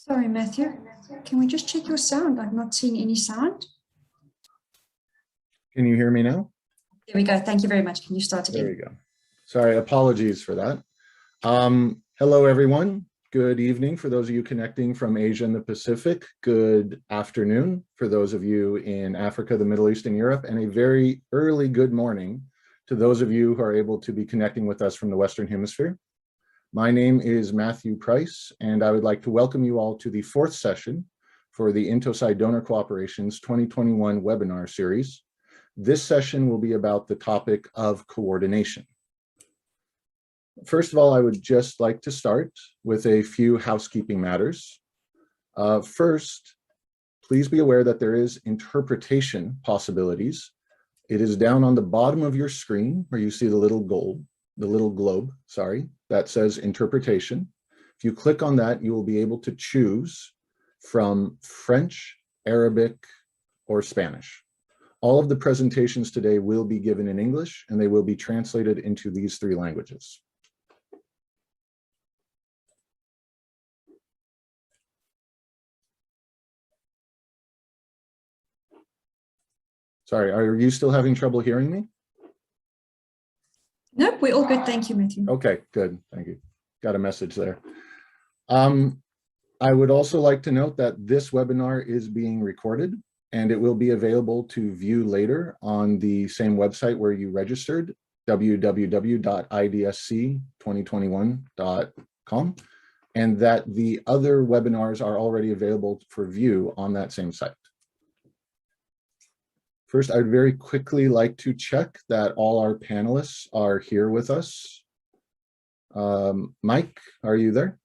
Sorry, Matthew. Can we just check your sound? I'm not seeing any sound. Can you hear me now? There we go. Thank you very much. Can you start again? There we go. Sorry, apologies for that. Hello, everyone. Good evening for those of you connecting from Asia and the Pacific. Good afternoon for those of you in Africa, the Middle East, and Europe, and a very early good morning to those of you who are able to be connecting with us from the Western Hemisphere. My name is Matthew Price, and I would like to welcome you all to the fourth session for the INTOSAI-Donor Cooperation's 2021 webinar series. This session will be about the topic of coordination. First of all, I would just like to start with a few housekeeping matters. First, please be aware that there is interpretation possibilities. It is down on the bottom of your screen where you see the little globe, that says interpretation. If you click on that, you will be able to choose from French, Arabic, or Spanish. All of the presentations today will be given in English, and they will be translated into these three languages. Sorry, are you still having trouble hearing me? Nope, we're all good. Thank you, Matthew. Okay, good. Thank you. Got a message there. I would also like to note that this webinar is being recorded, and it will be available to view later on the same website where you registered, www.idsc2021.com, and that the other webinars are already available for view on that same site. First, I'd very quickly like to check that all our panelists are here with us. Mike, are you there?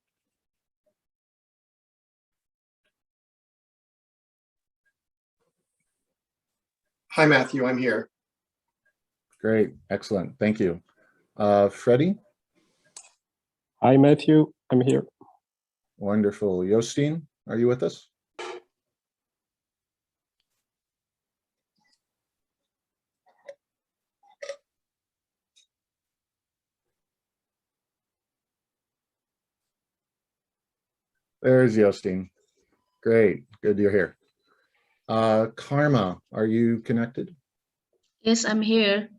Hi, Matthew, I'm here. Great, excellent, thank you. Freddie? Hi, Matthew, I'm here. Wonderful. Jostin, are you with us? There's Jostin. Great, good you're here. Karma, are you connected? Yes, I'm here.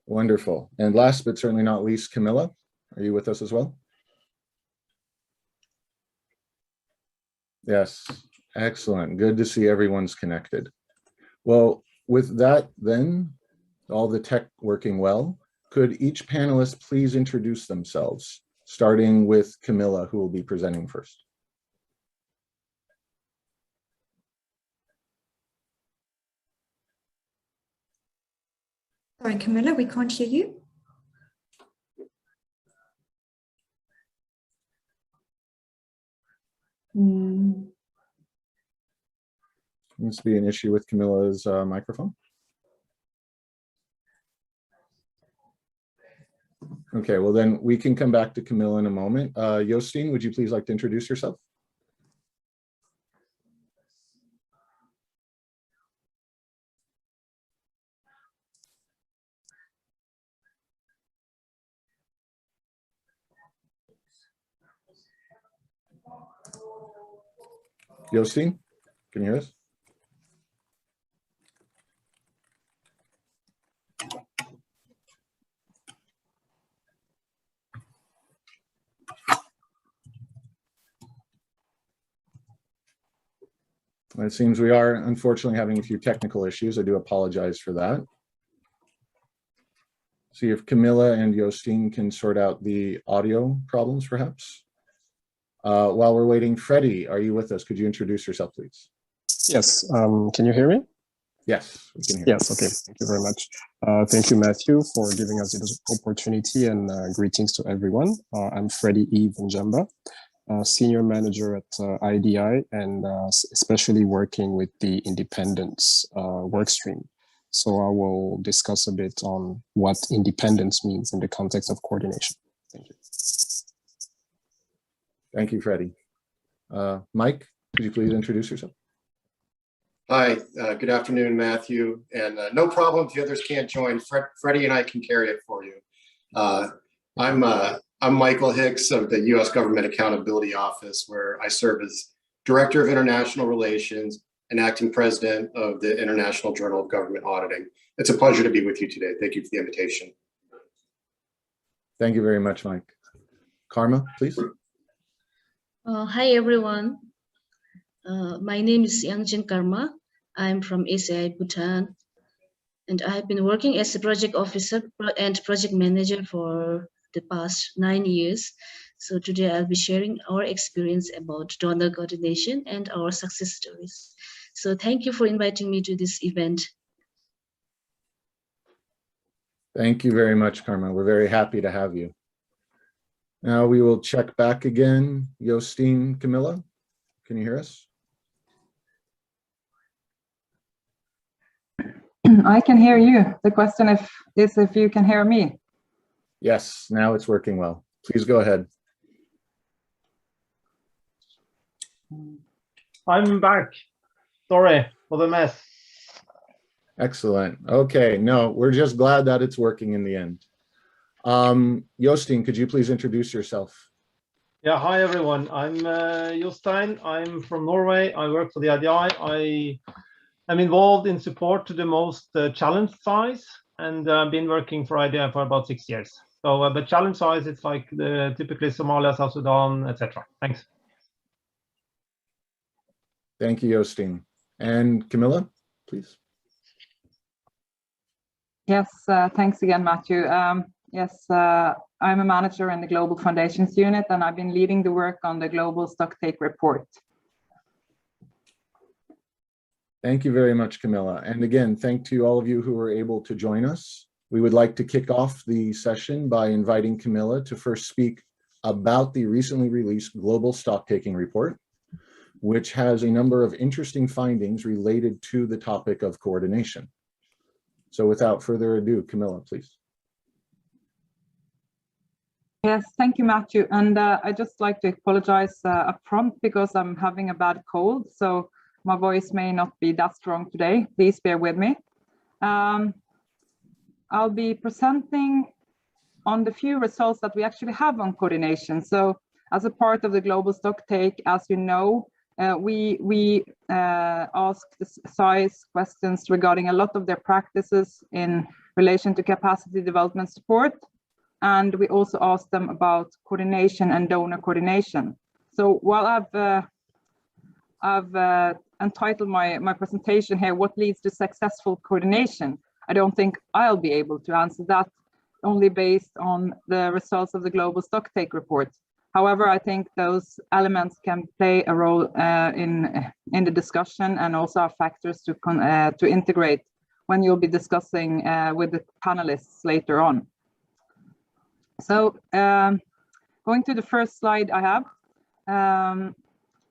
Wonderful. And last but certainly not least, Camilla, are you with us as well? Yes, excellent. Good to see everyone's connected. Well, with that then, all the tech working well, could each panelist please introduce themselves, starting with Camilla, who will be presenting first. Sorry, Camilla, we can't hear you. Seems to be an issue with Camilla's microphone. Okay, well then we can come back to Camilla in a moment. Jostin, would you please like to introduce yourself? Jostin, can you hear us? It seems we are unfortunately having a few technical issues. I do apologize for that. See if Camilla and Jostin can sort out the audio problems, perhaps. While we're waiting, Freddie, are you with us? Could you introduce yourself, please? Yes, can you hear me? Yes, we can hear. Yes, okay, thank you very much. Thank you, Matthew, for giving us this opportunity, and greetings to everyone. I'm Freddie Eve Njamba, Senior Manager at IDI, and especially working with the independence workstream. So I will discuss a bit on what independence means in the context of coordination. Thank you. Thank you, Freddie. Mike, could you please introduce yourself? Hi, good afternoon, Matthew. And no problem if the others can't join. Freddie and I can carry it for you. I'm I'm Michael Hicks of the U.S. Government Accountability Office, where I serve as Director of International Relations and Acting President of the International Journal of Government Auditing. It's a pleasure to be with you today. Thank you for the invitation. Thank you very much, Mike. Karma, please. Hi, everyone. My name is Yangjin Karma. I'm from SAI, Bhutan. And I've been working as a project officer and project manager for the past 9 years. So today I'll be sharing our experience about donor coordination and our success stories. So thank you for inviting me to this event. Thank you very much, Karma. We're very happy to have you. Now we will check back again. Jostine, Camilla, can you hear us? I can hear you. The question is if you can hear me. Yes, now it's working well. Please go ahead. I'm back. Sorry for the mess. Excellent. Okay, no, we're just glad that it's working in the end. Jostine, could you please introduce yourself? Yeah, hi everyone. I'm Jostein. I'm from Norway. I work for the IDI. I am involved in support to the most challenged SAIs, and I've been working for IDI for about 6 years. So the challenge SAIs, it's like typically Somalia, South Sudan, etc. Thanks. Thank you, Jostine. And Camilla, please. Yes, thanks again, Matthew. Yes, I'm a manager in the Global Foundations Unit, and I've been leading the work on the Global Stocktake Report. Thank you very much, Camilla. And again, thank you all of you who were able to join us. We would like to kick off the session by inviting Camilla to first speak about the recently released Global Stocktaking Report, which has a number of interesting findings related to the topic of coordination. So without further ado, Camilla, please. Yes, thank you, Matthew. And I'd just like to apologize up front because I'm having a bad cold, so my voice may not be that strong today. Please bear with me. I'll be presenting on the few results that we actually have on coordination. So as a part of the Global Stocktake, as you know, we ask the SAIs questions regarding a lot of their practices in relation to capacity development support. And we also ask them about coordination and donor coordination. So while I've entitled my presentation here, what leads to successful coordination, I don't think I'll be able to answer that only based on the results of the Global Stocktake Report. However, I think those elements can play a role in the discussion and also are factors to integrate when you'll be discussing with the panelists later on. So going to the first slide I have,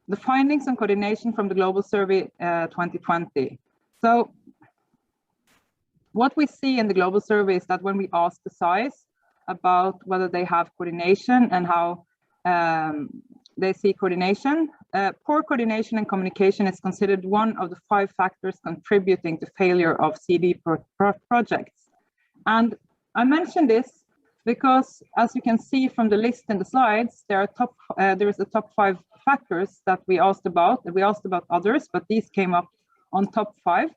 the findings on coordination from the Global Survey 2020. So what we see in the Global Survey is that when we ask the SAIs about whether they have coordination and how they see coordination, poor coordination and communication is considered one of the 5 factors contributing to failure of CD projects. And I mention this because, as you can see from the list in the slides, there is a top 5 factors that we asked about. We asked about others, but these came up on top 5.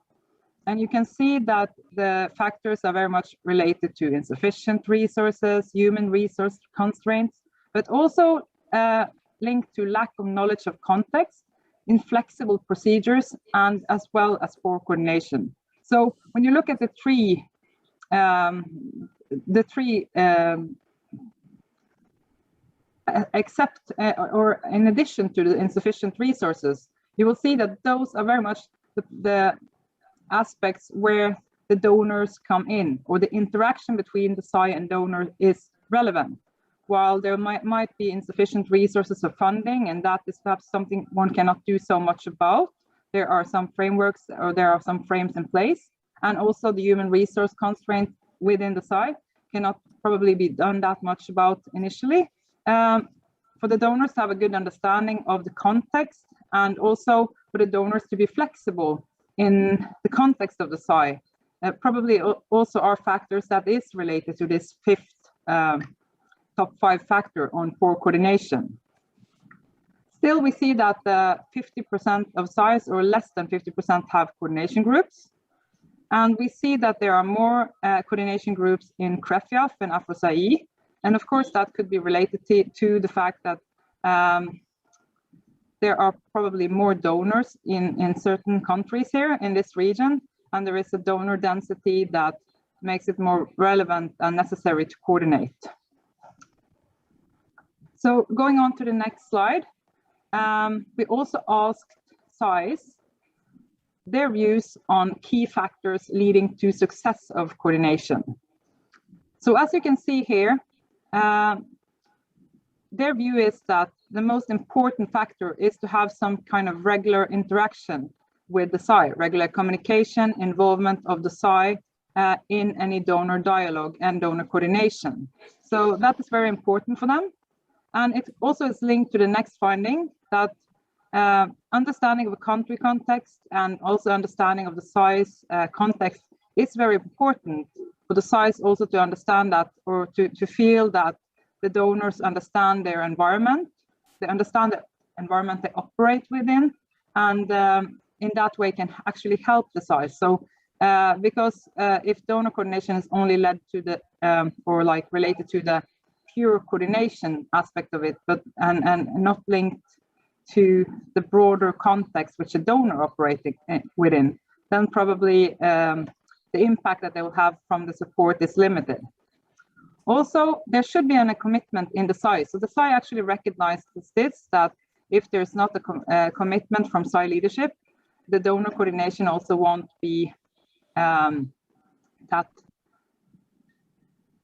And you can see that the factors are very much related to insufficient resources, human resource constraints, but also linked to lack of knowledge of context, inflexible procedures, and as well as poor coordination. So when you look at the three except or in addition to the insufficient resources, you will see that those are very much the aspects where the donors come in, or the interaction between the SAI and donor is relevant. While there might be insufficient resources of funding, and that is perhaps something one cannot do so much about, there are some frameworks or there are some frames in place, and also the human resource constraint within the SAI cannot probably be done that much about initially. For the donors to have a good understanding of the context, and also for the donors to be flexible in the context of the SAI, probably also are factors that is related to this 5th top 5 factor on poor coordination. Still, we see that 50% of SAIs, or less than 50%, have coordination groups. And we see that there are more coordination groups in CREFIAF and AFRO-SAI. And of course, that could be related to the fact that there are probably more donors in certain countries here in this region, and there is a donor density that makes it more relevant and necessary to coordinate. So going on to the next slide, we also asked SAIs their views on key factors leading to success of coordination. So as you can see here, their view is that the most important factor is to have some kind of regular interaction with the SAI, regular communication, involvement of the SAI in any donor dialogue and donor coordination. So that is very important for them. And it also is linked to the next finding that understanding of a country context and also understanding of the SAI's context is very important for the SAIs also to understand that, or to feel that the donors understand their environment, they understand the environment they operate within, and in that way can actually help the SAIs. So because if donor coordination is only led to the or like related to the pure coordination aspect of it, but and not linked to the broader context which a donor operating within, then probably the impact that they will have from the support is limited. Also, there should be a commitment in the SAI. So the SAI actually recognizes this, that if there's not a commitment from SAI leadership, the donor coordination also won't be that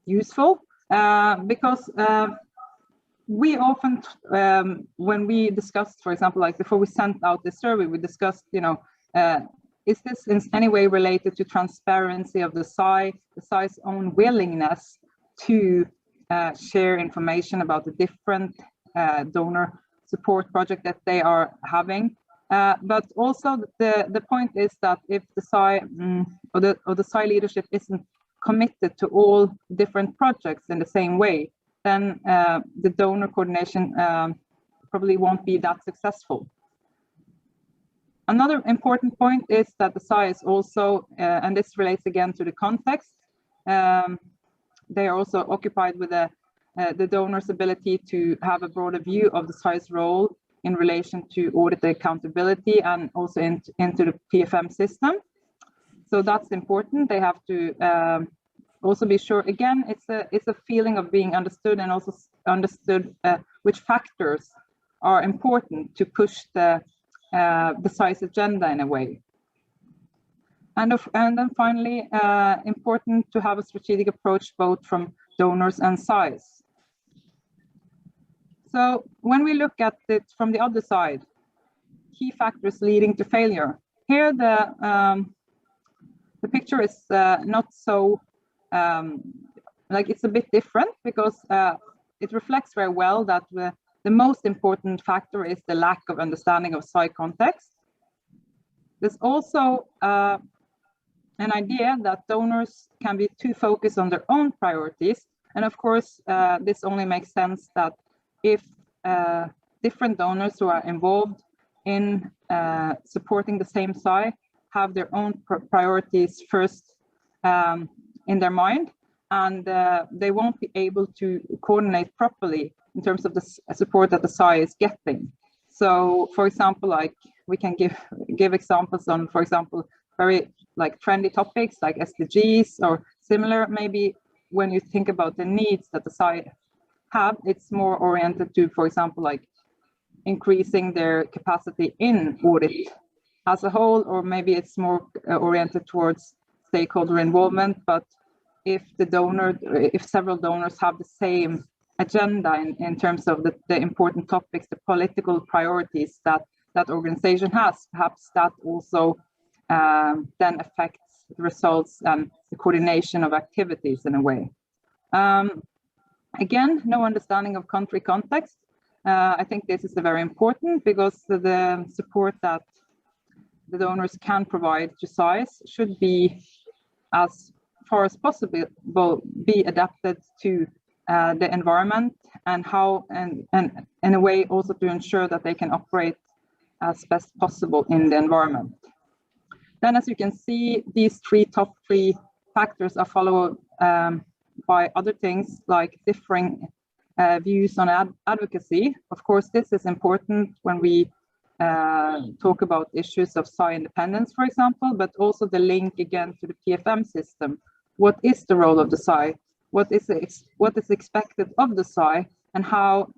useful, because we often, when we discussed, for example, like before we sent out this survey, we discussed, you know, is this in any way related to transparency of the SAI's own willingness to share information about the different donor support project that they are having. But also the point is that if the SAI or the SAI leadership isn't committed to all different projects in the same way, then the donor coordination probably won't be that successful. Another important point is that the SAI is also, and this relates again to the context, they are also occupied with the donor's ability to have a broader view of the SAI's role in relation to audit accountability and also into the PFM system. So that's important. They have to also be sure, again, it's a feeling of being understood, and also understood which factors are important to push the SAI's agenda in a way. And then finally, important to have a strategic approach both from donors and SAIs. So when we look at it from the other side, key factors leading to failure. Here the picture is not so, like it's a bit different, because it reflects very well that the most important factor is the lack of understanding of SAI context. There's also an idea that donors can be too focused on their own priorities. And of course, this only makes sense that if different donors who are involved in supporting the same SAI have their own priorities first in their mind, and they won't be able to coordinate properly in terms of the support that the SAI is getting. So, for example, like we can give examples on, for example, very like trendy topics like SDGs or similar. Maybe when you think about the needs that the SAI have, it's more oriented to, for example, like increasing their capacity in audit as a whole, or maybe it's more oriented towards stakeholder involvement. But if several donors have the same agenda in terms of the important topics, the political priorities that that organization has, perhaps that also then affects the results and the coordination of activities in a way. Again, no understanding of country context. I think this is very important, because the support that the donors can provide to SAIs should be, as far as possible, be adapted to the environment, and how, and in a way also to ensure that they can operate as best possible in the environment. Then, as you can see, these top three factors are followed by other things like differing views on advocacy. Of course, this is important when we talk about issues of SAI independence, for example, but also the link again to the PFM system. What is the role of the SAI? What is expected of the SAI, and how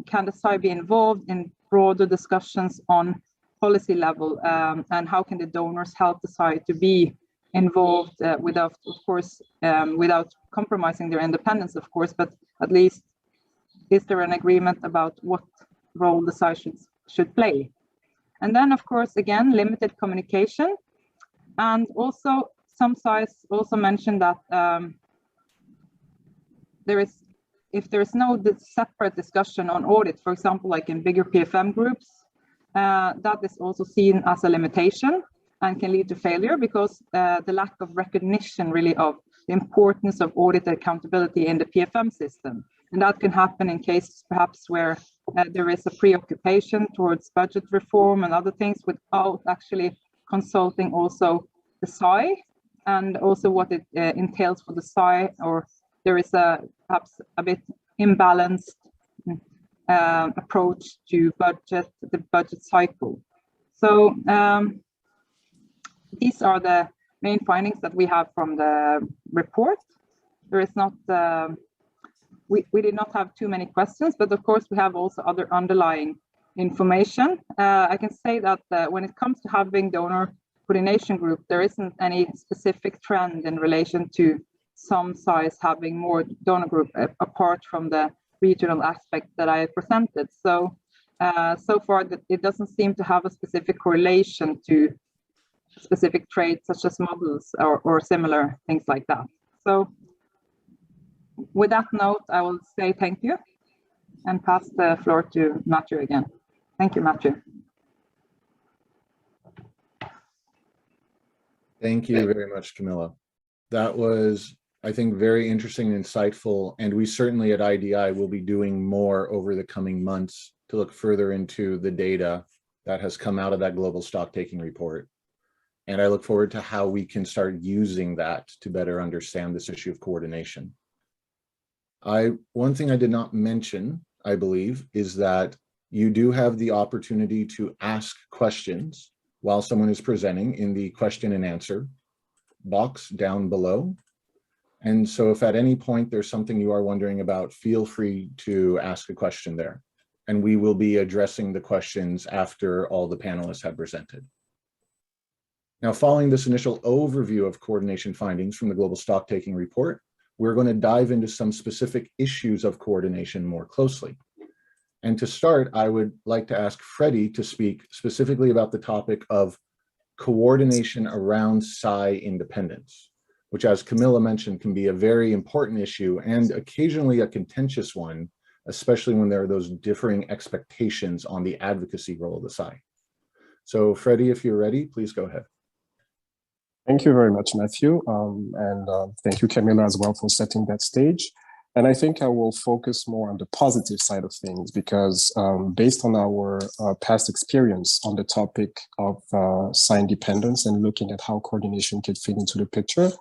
can the SAI be involved in broader discussions on policy level, and how can the donors help the SAI to be involved without, of course, without compromising their independence, of course, but at least is there an agreement about what role the SAI should play? And then, of course, again, limited communication. And also some SAIs also mentioned that if there is no separate discussion on audit, for example, like in bigger PFM groups, that is also seen as a limitation and can lead to failure, because the lack of recognition really of the importance of audit accountability in the PFM system. And that can happen in cases perhaps where there is a preoccupation towards budget reform and other things without actually consulting also the SAI and also what it entails for the SAI, or there is perhaps a bit imbalanced approach to the budget cycle. So these are the main findings that we have from the report. There is not, we did not have too many questions, but of course we have also other underlying information. I can say that when it comes to having donor coordination group, there isn't any specific trend in relation to some SAIs having more donor group apart from the regional aspect that I presented. So, so far it doesn't seem to have a specific correlation to specific traits such as models or similar things like that. So with that note, I will say thank you and pass the floor to Matthew again. Thank you, Matthew. Thank you very much, Camilla. That was, I think, very interesting and insightful, and we certainly at IDI will be doing more over the coming months to look further into the data that has come out of that global stock-taking report. And I look forward to how we can start using that to better understand this issue of coordination. One thing I did not mention, I believe, is that you do have the opportunity to ask questions while someone is presenting in the question and answer box down below. And so if at any point there's something you are wondering about, feel free to ask a question there. And we will be addressing the questions after all the panelists have presented. Now, following this initial overview of coordination findings from the Global Stocktaking Report, we're going to dive into some specific issues of coordination more closely. And to start, I would like to ask Freddie to speak specifically about the topic of coordination around SAI independence, which, as Camilla mentioned, can be a very important issue and occasionally a contentious one, especially when there are those differing expectations on the advocacy role of the SAI. So Freddie, if you're ready, please go ahead. Thank you very much, Matthew. And thank you, Camilla, as well, for setting that stage. And I think I will focus more on the positive side of things because based on our past experience on the topic of SAI independence and looking at how coordination can fit into the picture,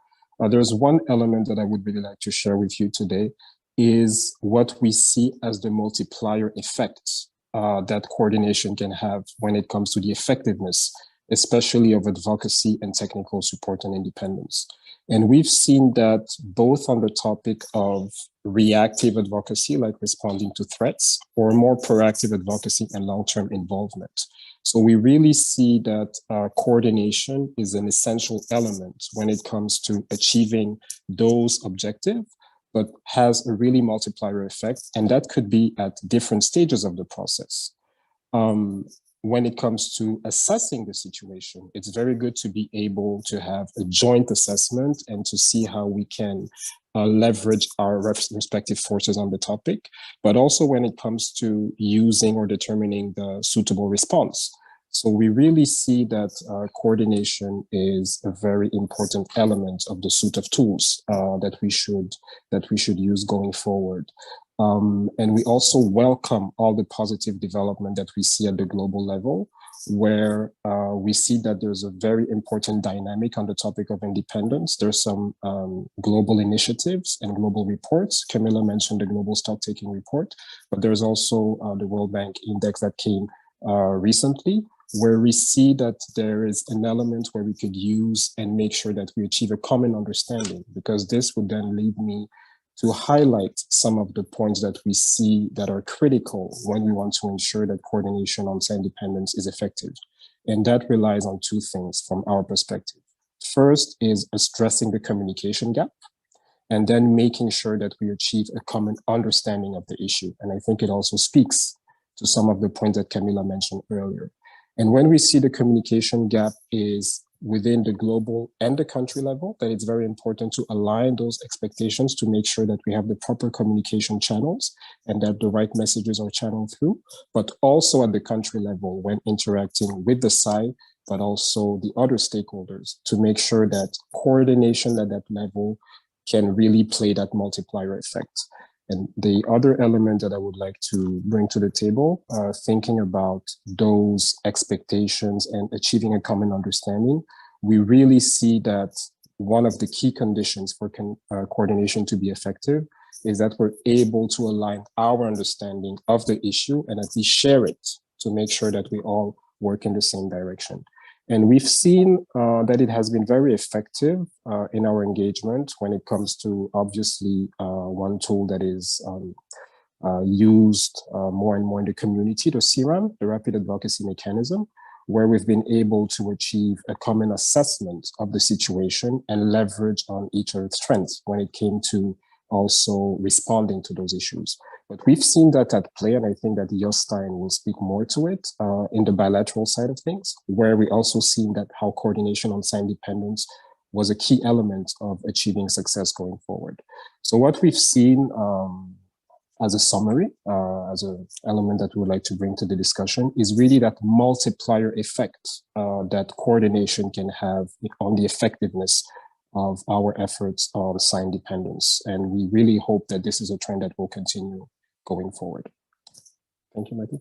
there's one element that I would really like to share with you today is what we see as the multiplier effect that coordination can have when it comes to the effectiveness, especially of advocacy and technical support and independence. And we've seen that both on the topic of reactive advocacy, like responding to threats, or more proactive advocacy and long-term involvement. So we really see that coordination is an essential element when it comes to achieving those objectives, but has a really multiplier effect, and that could be at different stages of the process. When it comes to assessing the situation, it's very good to be able to have a joint assessment and to see how we can leverage our respective forces on the topic, but also when it comes to using or determining the suitable response. So we really see that coordination is a very important element of the suite of tools that we should use going forward. And we also welcome all the positive development that we see at the global level, where we see that there's a very important dynamic on the topic of independence. There's some global initiatives and global reports. Camilla mentioned the Global Stock-Taking Report, but there's also the World Bank Index that came recently, where we see that there is an element where we could use and make sure that we achieve a common understanding, because this would then lead me to highlight some of the points that we see that are critical when we want to ensure that coordination on SAI independence is effective. And that relies on two things from our perspective. First is addressing the communication gap, and then making sure that we achieve a common understanding of the issue. And I think it also speaks to some of the points that Camilla mentioned earlier. And when we see the communication gap is within the global and the country level, that it's very important to align those expectations to make sure that we have the proper communication channels and that the right messages are channeled through, but also at the country level when interacting with the SAI, but also the other stakeholders, to make sure that coordination at that level can really play that multiplier effect. And the other element that I would like to bring to the table, thinking about those expectations and achieving a common understanding, we really see that one of the key conditions for coordination to be effective is that we're able to align our understanding of the issue and that we share it to make sure that we all work in the same direction. And we've seen that it has been very effective in our engagement when it comes to, obviously, one tool that is used more and more in the community, the CRAM, the Rapid Advocacy Mechanism, where we've been able to achieve a common assessment of the situation and leverage on each other's strengths when it came to also responding to those issues. But we've seen that at play, and I think that Jostein will speak more to it in the bilateral side of things, where we also seen that how coordination on SAI independence was a key element of achieving success going forward. So what we've seen as a summary, as an element that we would like to bring to the discussion, is really that multiplier effect that coordination can have on the effectiveness of our efforts on SAI independence. And we really hope that this is a trend that will continue going forward. Thank you, Matthew.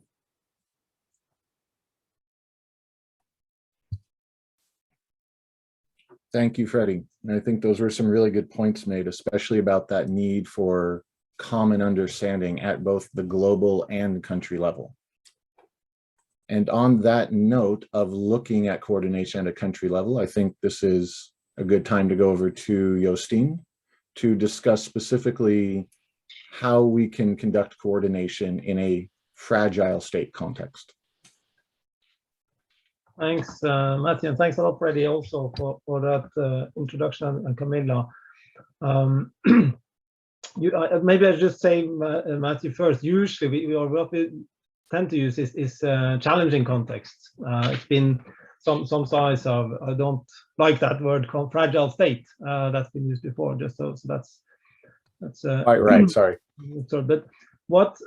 Thank you, Freddie. And I think those were some really good points made, especially about that need for common understanding at both the global and country level. And on that note of looking at coordination at a country level, I think this is a good time to go over to Jostein to discuss specifically how we can conduct coordination in a fragile state context. Thanks, Matthew, and thanks a lot, Freddie, also for that introduction, and Camilla. Maybe I just say, Matthew, first. Usually, what we tend to use is challenging context. It's been some SAIs I don't like that word called fragile state. That's been used before. Just so that's right. Sorry. So, but what?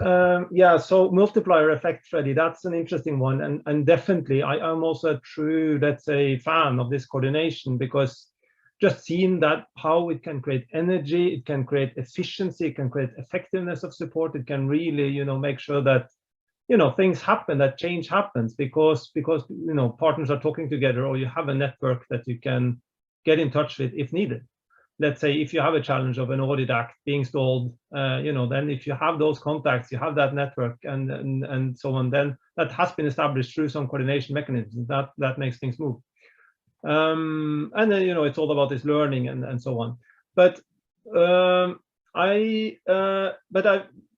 Yeah. So multiplier effect, Freddie. That's an interesting one, and definitely I'm also a true, let's say, fan of this coordination, because just seeing that how it can create energy, it can create efficiency, it can create effectiveness of support, it can really, make sure that, things happen, that change happens because, partners are talking together, or you have a network that you can get in touch with if needed. Let's say if you have a challenge of an audit act being stalled, then if you have those contacts, you have that network and so on, then that has been established through some coordination mechanisms, that makes things move. And then it's all about this learning and so on. But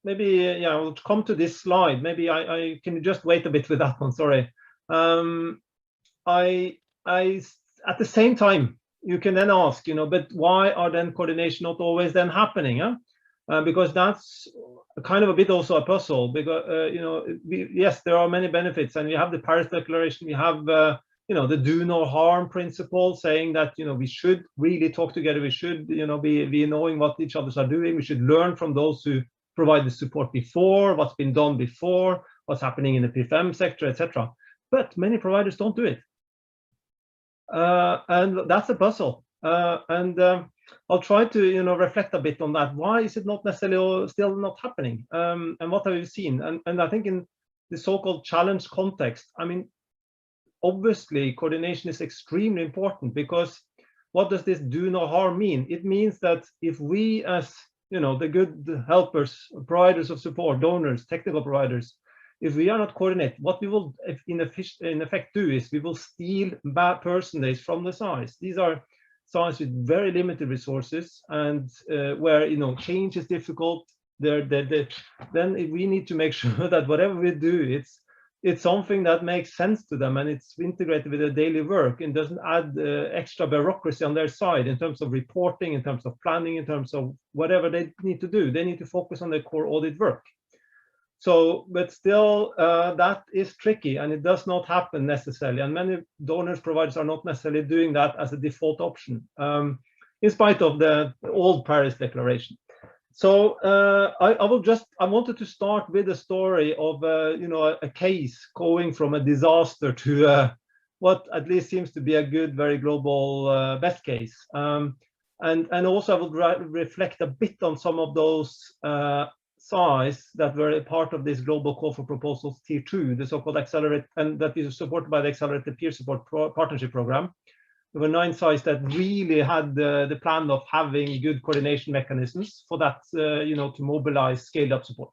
maybe I'll come to this slide. Maybe I can just wait a bit with that one. Sorry. I at the same time, you can then ask, but why are then coordination not always then happening? Because that's kind of a bit also a puzzle. Because yes, there are many benefits, and we have the Paris Declaration. We have the do no harm principle, saying that we should really talk together. We should be knowing what each others are doing. We should learn from those who provide the support before, what's been done before, what's happening in the PFM sector, etc. but many providers don't do it. And that's a puzzle. I'll try to reflect a bit on that. Why is it not necessarily still not happening? And what have we seen? And I think in the so-called challenge context, I mean, obviously coordination is extremely important, because what does this do no harm mean? It means that if we, as the good helpers, providers of support, donors, technical providers, if we are not coordinated, what we will in effect do is we will steal person days from the SAIs. These are SAIs with very limited resources, and where change is difficult. Then we need to make sure that whatever we do, it's something that makes sense to them, and it's integrated with their daily work and doesn't add extra bureaucracy on their side in terms of reporting, in terms of planning, in terms of whatever they need to do. They need to focus on their core audit work. So, but still, that is tricky, and it does not happen necessarily. And many donors providers are not necessarily doing that as a default option, in spite of the old Paris Declaration. So I wanted to start with a story of a case going from a disaster to what at least seems to be a good, very global best case. And also I would reflect a bit on some of those SAIs that were a part of this global call for proposals tier 2, the so-called accelerate, and that is supported by the accelerated peer support partnership program. There were 9 SAIs that really had the plan of having good coordination mechanisms for that, to mobilize scaled up support.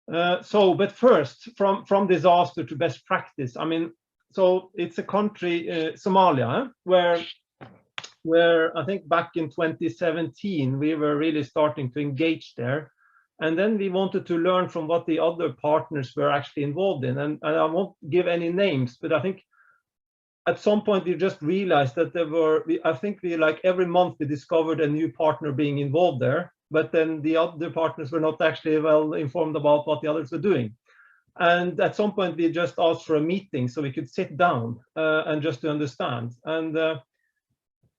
But first, from disaster to best practice, I mean, so it's a country, Somalia, where I think back in 2017, we were really starting to engage there. And then we wanted to learn from what the other partners were actually involved in. And I won't give any names, but I think at some point we just realized that there were, I think like every month we discovered a new partner being involved there, but then the other partners were not actually well informed about what the others were doing. And at some point we just asked for a meeting so we could sit down and just to understand. And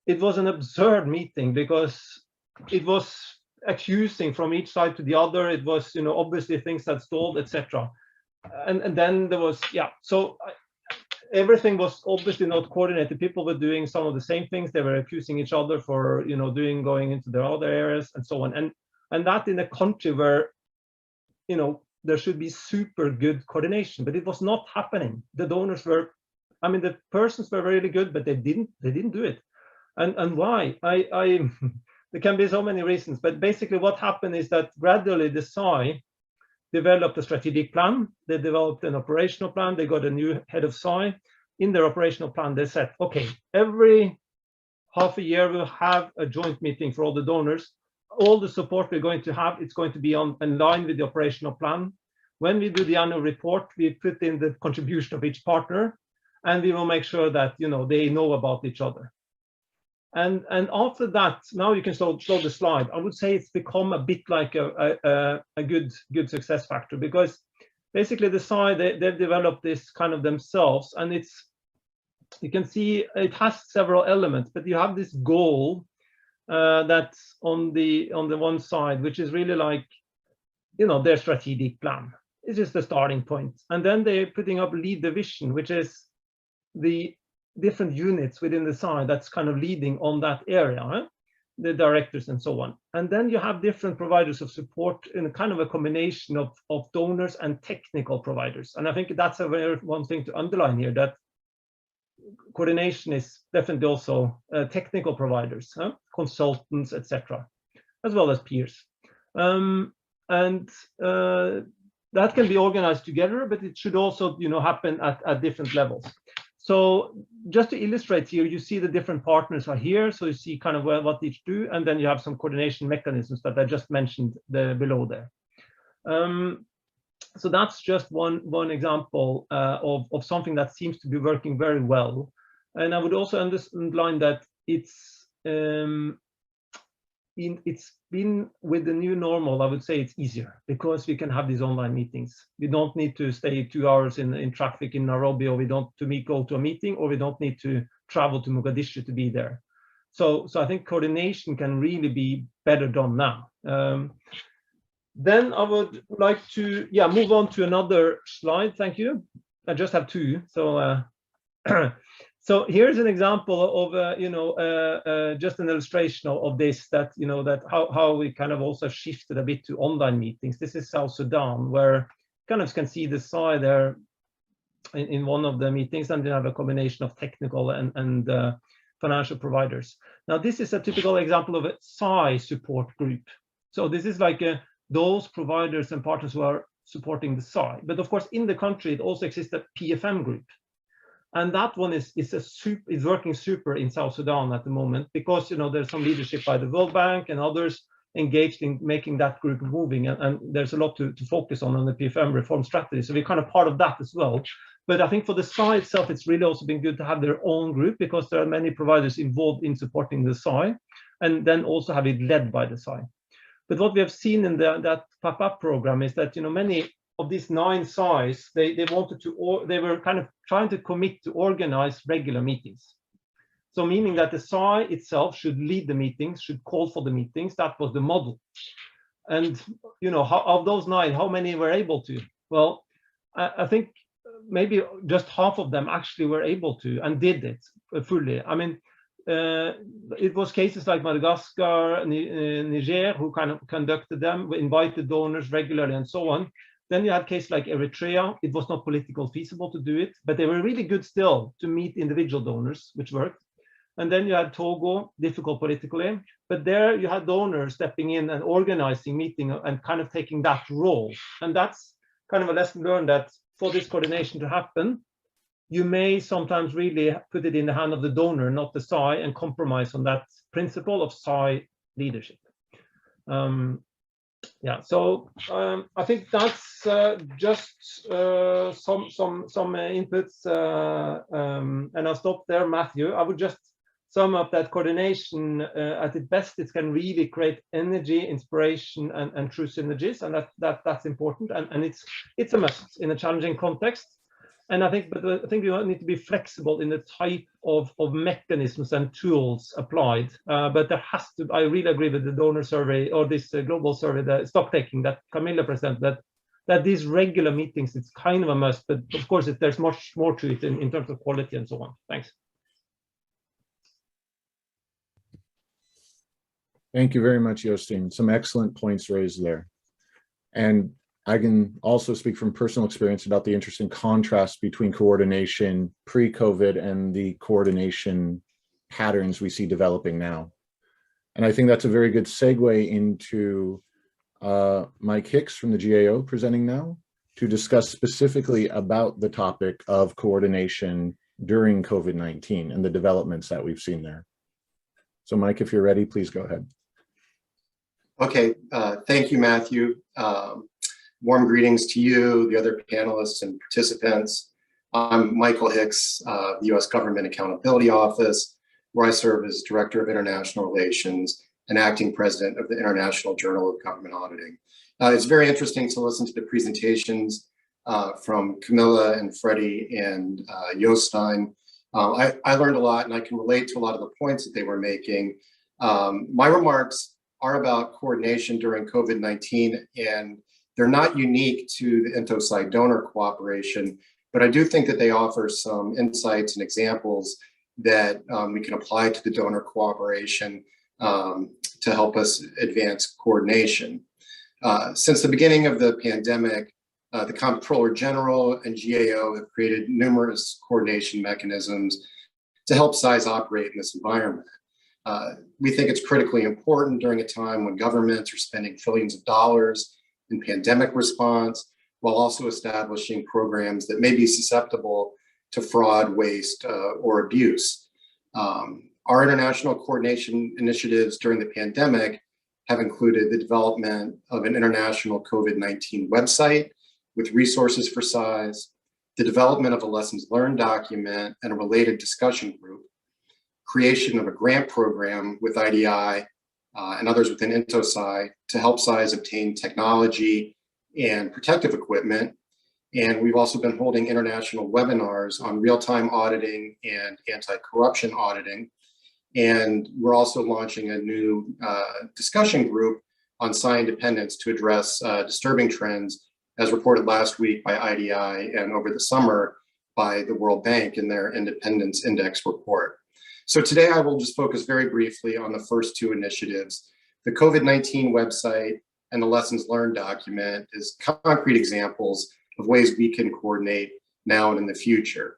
it was an absurd meeting, because it was accusing from each side to the other. It was, obviously things that stalled, etc. And then there was, so everything was obviously not coordinated. People were doing some of the same things. They were accusing each other for, going into their other areas and so on. And that in a country where, there should be super good coordination, but it was not happening. The donors were, I mean, the persons were really good, but they didn't do it. And why? There can be so many reasons, but basically what happened is that gradually the SAI developed a strategic plan. They developed an operational plan. They got a new head of SAI. In their operational plan, they said, okay, every half a year we'll have a joint meeting for all the donors. All the support we're going to have, it's going to be in line with the operational plan. When we do the annual report, we put in the contribution of each partner, and we will make sure that they know about each other. And after that, now you can show the slide. I would say it's become a bit like a good success factor, because basically the SAI, they've developed this kind of themselves, and you can see it has several elements, but you have this goal that's on the one side, which is really like their strategic plan. It's just the starting point, and then they're putting up lead division, which is the different units within the SAI that's kind of leading on that area, the directors and so on. And then you have different providers of support in a kind of a combination of donors and technical providers. And I think that's one thing to underline here, that coordination is definitely also technical providers, consultants, etc., as well as peers. That can be organized together, but it should also happen at different levels. So just to illustrate here, you see the different partners are here. So you see kind of what each do, and then you have some coordination mechanisms that I just mentioned below there. So that's just one example of something that seems to be working very well. And I would also underline that it's been with the new normal. I would say it's easier because we can have these online meetings. We don't need to stay 2 hours in traffic in Nairobi, or we don't go to a meeting, or we don't need to travel to Mogadishu to be there. So I think coordination can really be better done now. Then I would like to move on to another slide. Thank you. I just have two. So so here's an example of just an illustration of this, that that how we kind of also shifted a bit to online meetings. This is South Sudan, where you kind of can see the SAI there in one of the meetings, and they have a combination of technical and financial providers. Now, this is a typical example of a SAI support group. So this is like those providers and partners who are supporting the SAI. But of course, in the country, it also exists a PFM group. And that one is working super in South Sudan at the moment, because there's some leadership by the World Bank and others engaged in making that group moving, and there's a lot to focus on the PFM reform strategy. So we're kind of part of that as well. But I think for the SAI itself, it's really also been good to have their own group, because there are many providers involved in supporting the SAI, and then also have it led by the SAI. But what we have seen in that pop-up program is that many of these 9 SAIs, they were kind of trying to commit to organize regular meetings. So meaning that the SAI itself should lead the meetings, should call for the meetings. That was the model. And of those 9, how many were able to? Well, I think maybe just half of them actually were able to and did it fully. I mean, it was cases like Madagascar, Niger, who kind of conducted them, invited donors regularly and so on. Then you had cases like Eritrea. It was not politically feasible to do it, but they were really good still to meet individual donors, which worked. And then you had Togo, difficult politically, but there you had donors stepping in and organizing meeting and kind of taking that role. And that's kind of a lesson learned, that for this coordination to happen, you may sometimes really put it in the hand of the donor, not the SAI, and compromise on that principle of SAI leadership. Yeah, so I think that's just some inputs, and I'll stop there, Matthew. I would just sum up that coordination at its best, it can really create energy, inspiration, and true synergies, and that's important, and it's a must in a challenging context. And I think you need to be flexible in the type of mechanisms and tools applied. But there has to, I really agree with the donor survey, or this global survey, the stock taking that Camilla presented, that these regular meetings, it's kind of a must, but of course there's much more to it in terms of quality and so on. Thanks. Thank you very much, Jostein. Some excellent points raised there. And I can also speak from personal experience about the interesting contrast between coordination pre-COVID and the coordination patterns we see developing now. And I think that's a very good segue into Mike Hicks from the GAO presenting now to discuss specifically about the topic of coordination during COVID-19 and the developments that we've seen there. So Mike, if you're ready, please go ahead. Okay, thank you, Matthew. Warm greetings to you, the other panelists and participants. I'm Michael Hicks, the U.S. Government Accountability Office, where I serve as Director of International Relations and Acting President of the International Journal of Government Auditing. It's very interesting to listen to the presentations from Camilla and Freddie and Jostein. I learned a lot, and I can relate to a lot of the points that they were making. My remarks are about coordination during COVID-19, and they're not unique to the INTOSAI-Donor cooperation, but I do think that they offer some insights and examples that we can apply to the donor cooperation to help us advance coordination. Since the beginning of the pandemic, the Comptroller General and GAO have created numerous coordination mechanisms to help SAIs operate in this environment. We think it's critically important during a time when governments are spending trillions of dollars in pandemic response, while also establishing programs that may be susceptible to fraud, waste, or abuse. Our international coordination initiatives during the pandemic have included the development of an international COVID-19 website with resources for SAIs, the development of a lessons learned document and a related discussion group, creation of a grant program with IDI and others within INTOSAI to help SAIs obtain technology and protective equipment. And we've also been holding international webinars on real-time auditing and anti-corruption auditing. And we're also launching a new discussion group on SAI independence to address disturbing trends as reported last week by IDI and over the summer by the World Bank in their Independence Index report. So today I will just focus very briefly on the first two initiatives. The COVID-19 website and the lessons learned document is concrete examples of ways we can coordinate now and in the future.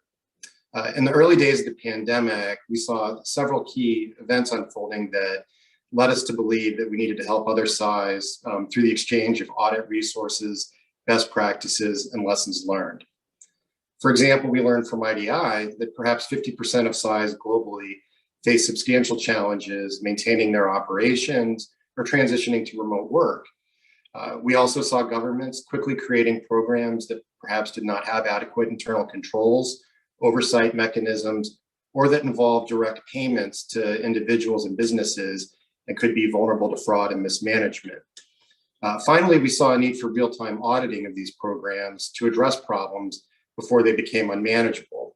In the early days of the pandemic, we saw several key events unfolding that led us to believe that we needed to help other SAIs through the exchange of audit resources, best practices, and lessons learned. For example, we learned from IDI that perhaps 50% of SAIs globally face substantial challenges maintaining their operations or transitioning to remote work. We also saw governments quickly creating programs that perhaps did not have adequate internal controls, oversight mechanisms, or that involved direct payments to individuals and businesses and could be vulnerable to fraud and mismanagement. Finally, we saw a need for real-time auditing of these programs to address problems before they became unmanageable.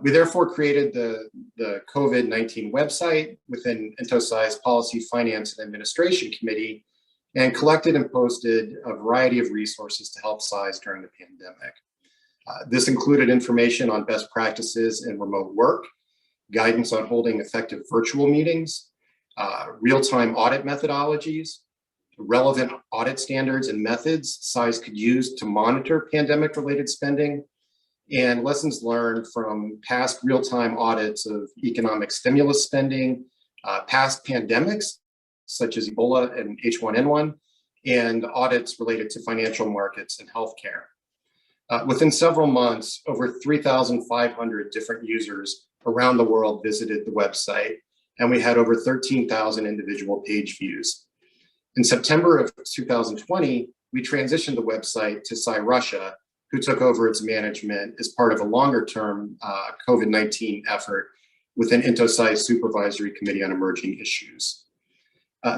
We therefore created the COVID-19 website within INTOSAI's Policy, Finance, and Administration Committee and collected and posted a variety of resources to help SAIs during the pandemic. This included information on best practices in remote work, guidance on holding effective virtual meetings, real-time audit methodologies, relevant audit standards and methods SAIs could use to monitor pandemic-related spending, and lessons learned from past real-time audits of economic stimulus spending, past pandemics, such as Ebola and H1N1, and audits related to financial markets and healthcare. Within several months, over 3,500 different users around the world visited the website, and we had over 13,000 individual page views. In September of 2020, we transitioned the website to SAI Russia, who took over its management as part of a longer-term COVID-19 effort within INTOSAI's Supervisory Committee on Emerging Issues.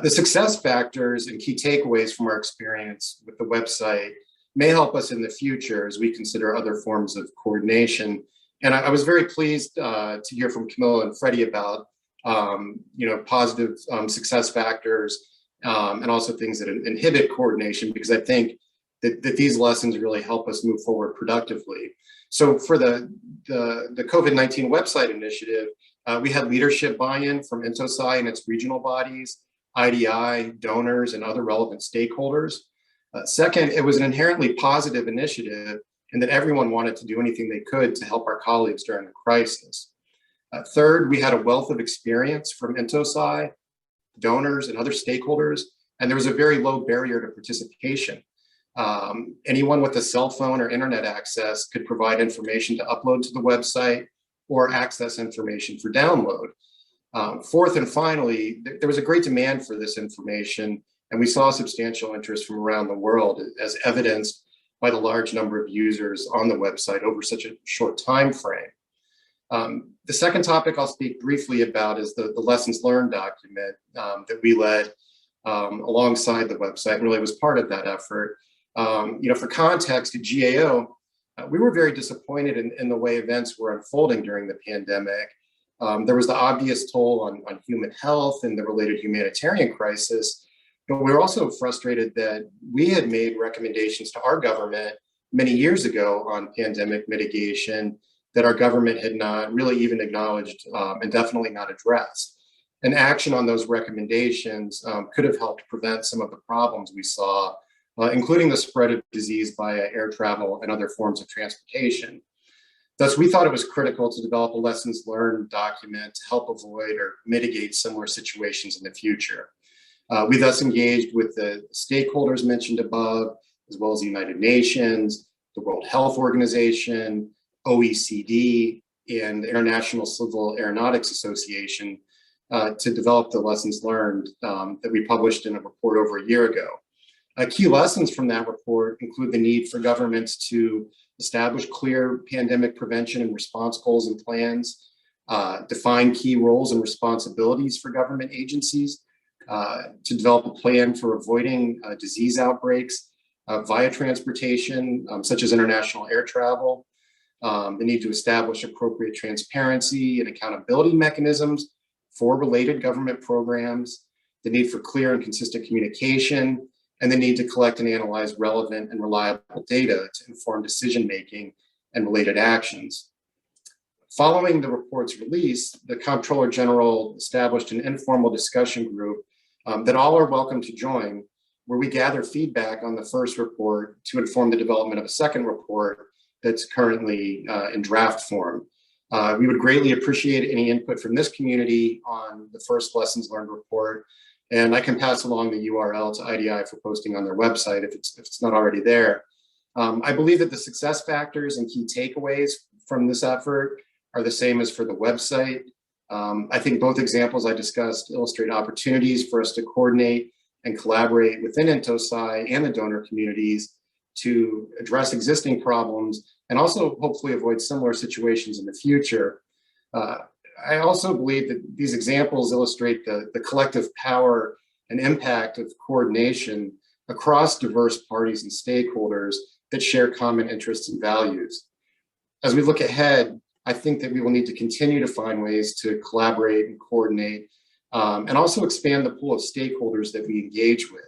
The success factors and key takeaways from our experience with the website may help us in the future as we consider other forms of coordination. And I was very pleased to hear from Camilla and Freddie about positive success factors and also things that inhibit coordination, because I think that these lessons really help us move forward productively. So for the COVID-19 website initiative, we had leadership buy-in from INTOSAI and its regional bodies, IDI, donors, and other relevant stakeholders. Second, it was an inherently positive initiative in that everyone wanted to do anything they could to help our colleagues during the crisis. Third, we had a wealth of experience from INTOSAI, donors, and other stakeholders, and there was a very low barrier to participation. Anyone with a cell phone or internet access could provide information to upload to the website or access information for download. Fourth and finally, there was a great demand for this information, and we saw substantial interest from around the world, as evidenced by the large number of users on the website over such a short time frame. The second topic I'll speak briefly about is the lessons learned document that we led alongside the website, and really was part of that effort. For context, at GAO, we were very disappointed in the way events were unfolding during the pandemic. There was the obvious toll on human health and the related humanitarian crisis, but we were also frustrated that we had made recommendations to our government many years ago on pandemic mitigation that our government had not really even acknowledged and definitely not addressed. And action on those recommendations could have helped prevent some of the problems we saw, including the spread of disease via air travel and other forms of transportation. Thus, we thought it was critical to develop a lessons learned document to help avoid or mitigate similar situations in the future. We thus engaged with the stakeholders mentioned above, as well as the United Nations, the World Health Organization, OECD, and the International Civil Aeronautics Association to develop the lessons learned that we published in a report over a year ago. Key lessons from that report include the need for governments to establish clear pandemic prevention and response goals and plans, define key roles and responsibilities for government agencies, to develop a plan for avoiding disease outbreaks via transportation, such as international air travel, the need to establish appropriate transparency and accountability mechanisms for related government programs, the need for clear and consistent communication, and the need to collect and analyze relevant and reliable data to inform decision-making and related actions. Following the report's release, the Comptroller General established an informal discussion group that all are welcome to join, where we gather feedback on the first report to inform the development of a second report that's currently in draft form. We would greatly appreciate any input from this community on the first lessons learned report, and I can pass along the URL to IDI for posting on their website if it's not already there. I believe that the success factors and key takeaways from this effort are the same as for the website. I think both examples I discussed illustrate opportunities for us to coordinate and collaborate within INTOSAI and the donor communities to address existing problems and also hopefully avoid similar situations in the future. I also believe that these examples illustrate the collective power and impact of coordination across diverse parties and stakeholders that share common interests and values. As we look ahead, I think that we will need to continue to find ways to collaborate and coordinate and also expand the pool of stakeholders that we engage with.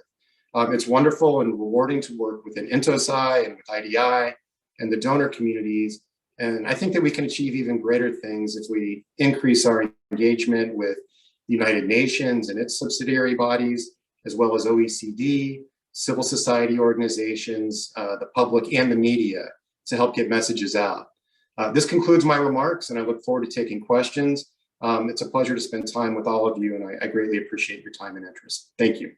It's wonderful and rewarding to work within INTOSAI and with IDI and the donor communities. And I think that we can achieve even greater things if we increase our engagement with the United Nations and its subsidiary bodies, as well as OECD, civil society organizations, the public and the media to help get messages out. This concludes my remarks, and I look forward to taking questions. It's a pleasure to spend time with all of you, and I greatly appreciate your time and interest. Thank you.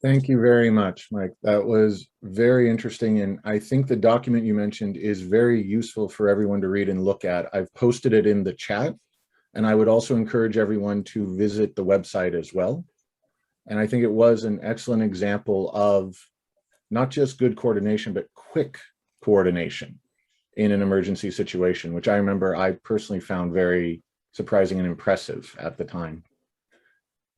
Thank you very much, Mike. That was very interesting, and I think the document you mentioned is very useful for everyone to read and look at. I've posted it in the chat, and I would also encourage everyone to visit the website as well. And I think it was an excellent example of not just good coordination, but quick coordination in an emergency situation, which I remember I personally found very surprising and impressive at the time.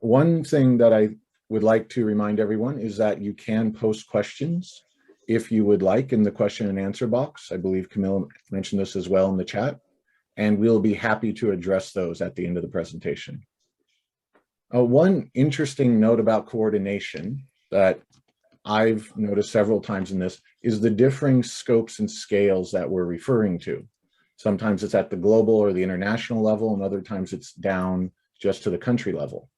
One thing that I would like to remind everyone is that you can post questions if you would like in the question and answer box. I believe Camille mentioned this as well in the chat, and we'll be happy to address those at the end of the presentation. One interesting note about coordination that I've noticed several times in this is the differing scopes and scales that we're referring to. Sometimes it's at the global or the international level, and other times it's down just to the country level.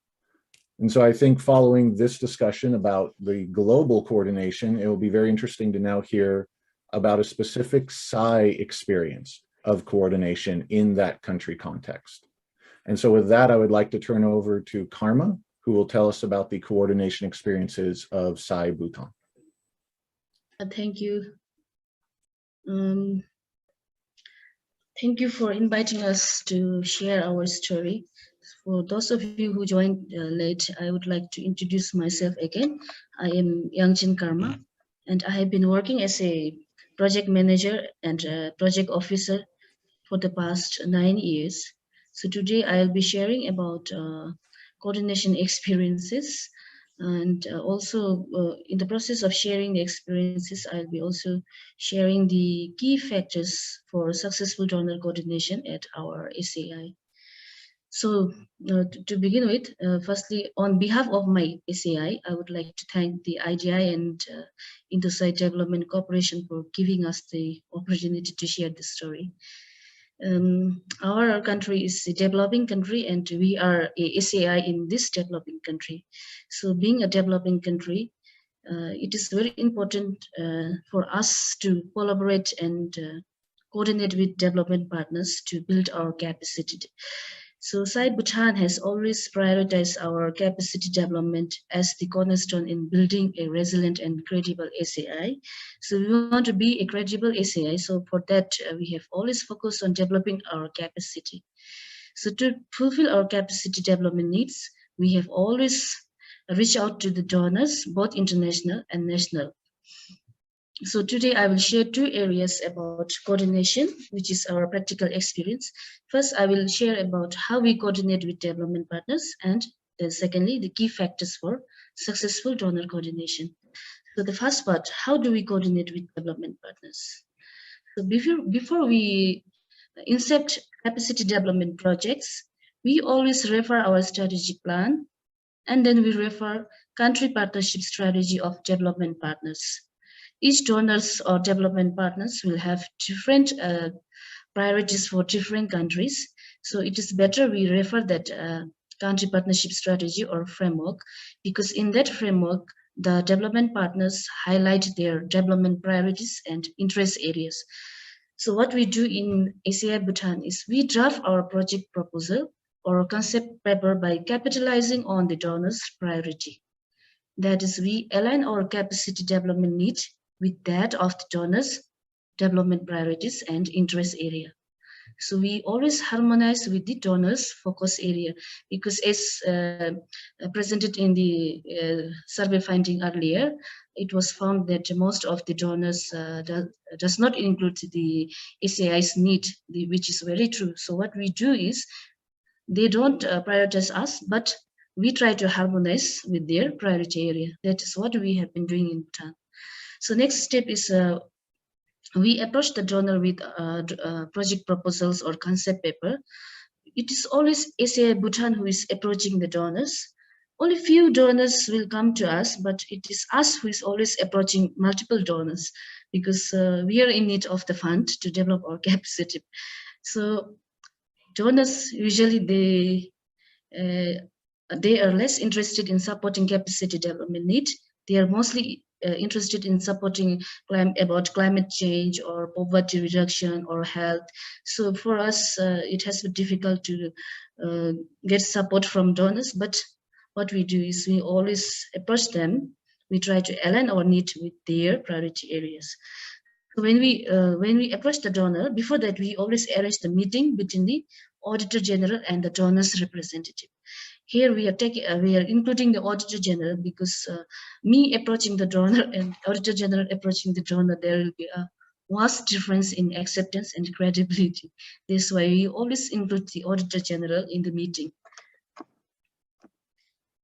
And so I think following this discussion about the global coordination, it will be very interesting to now hear about a specific SAI experience of coordination in that country context. And so with that, I would like to turn over to Karma, who will tell us about the coordination experiences of SAI Bhutan. Thank you. Thank you for inviting us to share our story. For those of you who joined late, I would like to introduce myself again. I am Yangjin Karma, and I have been working as a project manager and a project officer for the past 9 years. So today I'll be sharing about coordination experiences, and also in the process of sharing the experiences, I'll be also sharing the key factors for successful donor coordination at our SAI. So to begin with, firstly, on behalf of my SAI, I would like to thank the IDI and INTOSAI Development Corporation for giving us the opportunity to share this story. Our country is a developing country, and we are a SAI in this developing country. So being a developing country, it is very important for us to collaborate and coordinate with development partners to build our capacity. So SAI Bhutan has always prioritized our capacity development as the cornerstone in building a resilient and credible SAI. So we want to be a credible SAI. So for that, we have always focused on developing our capacity. So to fulfill our capacity development needs, we have always reached out to the donors, both international and national. So today I will share 2 areas about coordination, which is our practical experience. First, I will share about how we coordinate with development partners, and then secondly, the key factors for successful donor coordination. So the first part, how do we coordinate with development partners? So before we incept capacity development projects, we always refer our strategic plan, and then we refer country partnership strategy of development partners. Each donors or development partners will have different priorities for different countries. So it is better we refer that country partnership strategy or framework, because in that framework, the development partners highlight their development priorities and interest areas. So what we do in SAI Bhutan is we draft our project proposal or concept paper by capitalizing on the donor's priority. That is, we align our capacity development needs with that of the donors' development priorities and interest area. So we always harmonize with the donors' focus area, because as presented in the survey finding earlier, it was found that most of the donors does not include the SAI's need, which is very true. So what we do is, they don't prioritize us, but we try to harmonize with their priority area. That is what we have been doing in Bhutan. So next step is we approach the donor with project proposals or concept paper. It is always SAI Bhutan who is approaching the donors. Only few donors will come to us, but it is us who is always approaching multiple donors, because we are in need of the fund to develop our capacity. So donors usually they are less interested in supporting capacity development need. They are mostly interested in supporting about climate change or poverty reduction or health. So for us, it has been difficult to get support from donors. But what we do is we always approach them. We try to align our need with their priority areas. So when we approach the donor, before that we always arrange the meeting between the Auditor General and the donor's representative. Here we are including the Auditor General, because me approaching the donor and Auditor General approaching the donor, there will be a vast difference in acceptance and credibility. That's why we always include the Auditor General in the meeting.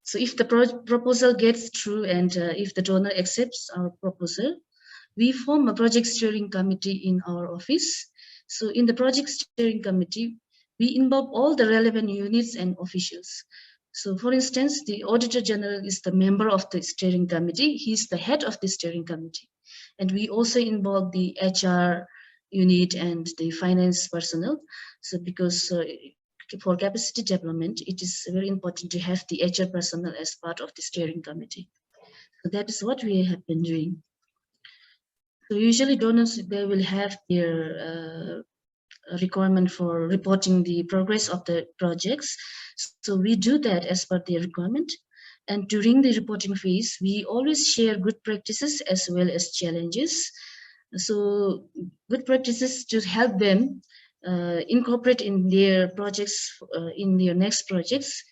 So if the proposal gets through and if the donor accepts our proposal, we form a project steering committee in our office. So in the project steering committee, we involve all the relevant units and officials. So for instance, the Auditor General is the member of the steering committee. He's the head of the steering committee. And we also involve the HR unit and the finance personnel. So because for capacity development, it is very important to have the HR personnel as part of the steering committee. So that is what we have been doing. So usually donors, they will have their requirement for reporting the progress of the projects. So we do that as per the requirement. And during the reporting phase, we always share good practices as well as challenges. So good practices to help them incorporate in their projects, in their next projects,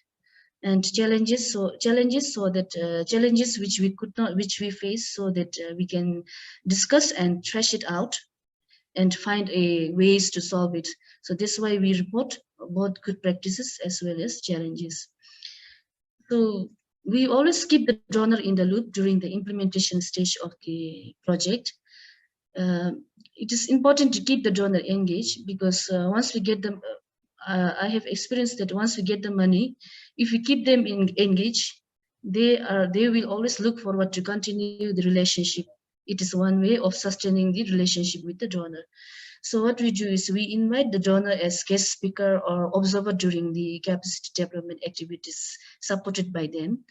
and challenges so that challenges which we face, so that we can discuss and thrash it out and find ways to solve it. So that's why we report both good practices as well as challenges. So we always keep the donor in the loop during the implementation stage of the project. It is important to keep the donor engaged, because once we get them, I have experienced that once we get the money, if we keep them engaged, they will always look forward to continue the relationship. It is one way of sustaining the relationship with the donor. So what we do is we invite the donor as guest speaker or observer during the capacity development activities supported by them.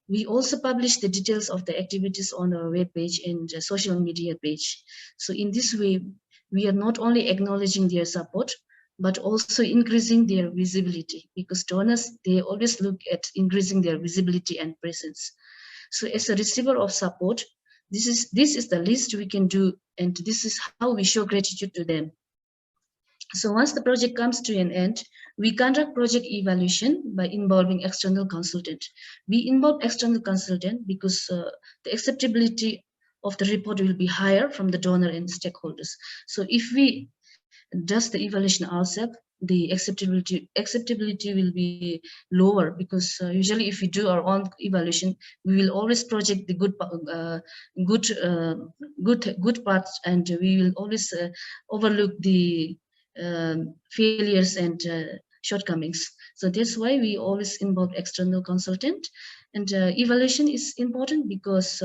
We also publish the details of the activities on our webpage and social media page. So in this way, we are not only acknowledging their support, but also increasing their visibility, because donors, they always look at increasing their visibility and presence. So as a receiver of support, this is the least we can do, and this is how we show gratitude to them. So once the project comes to an end, we conduct project evaluation by involving external consultant. We involve external consultant because the acceptability of the report will be higher from the donor and stakeholders. So if we does the evaluation ourselves, the acceptability will be lower, because usually if we do our own evaluation, we will always project the good parts, and we will always overlook the failures and shortcomings. So that's why we always involve external consultant. And evaluation is important because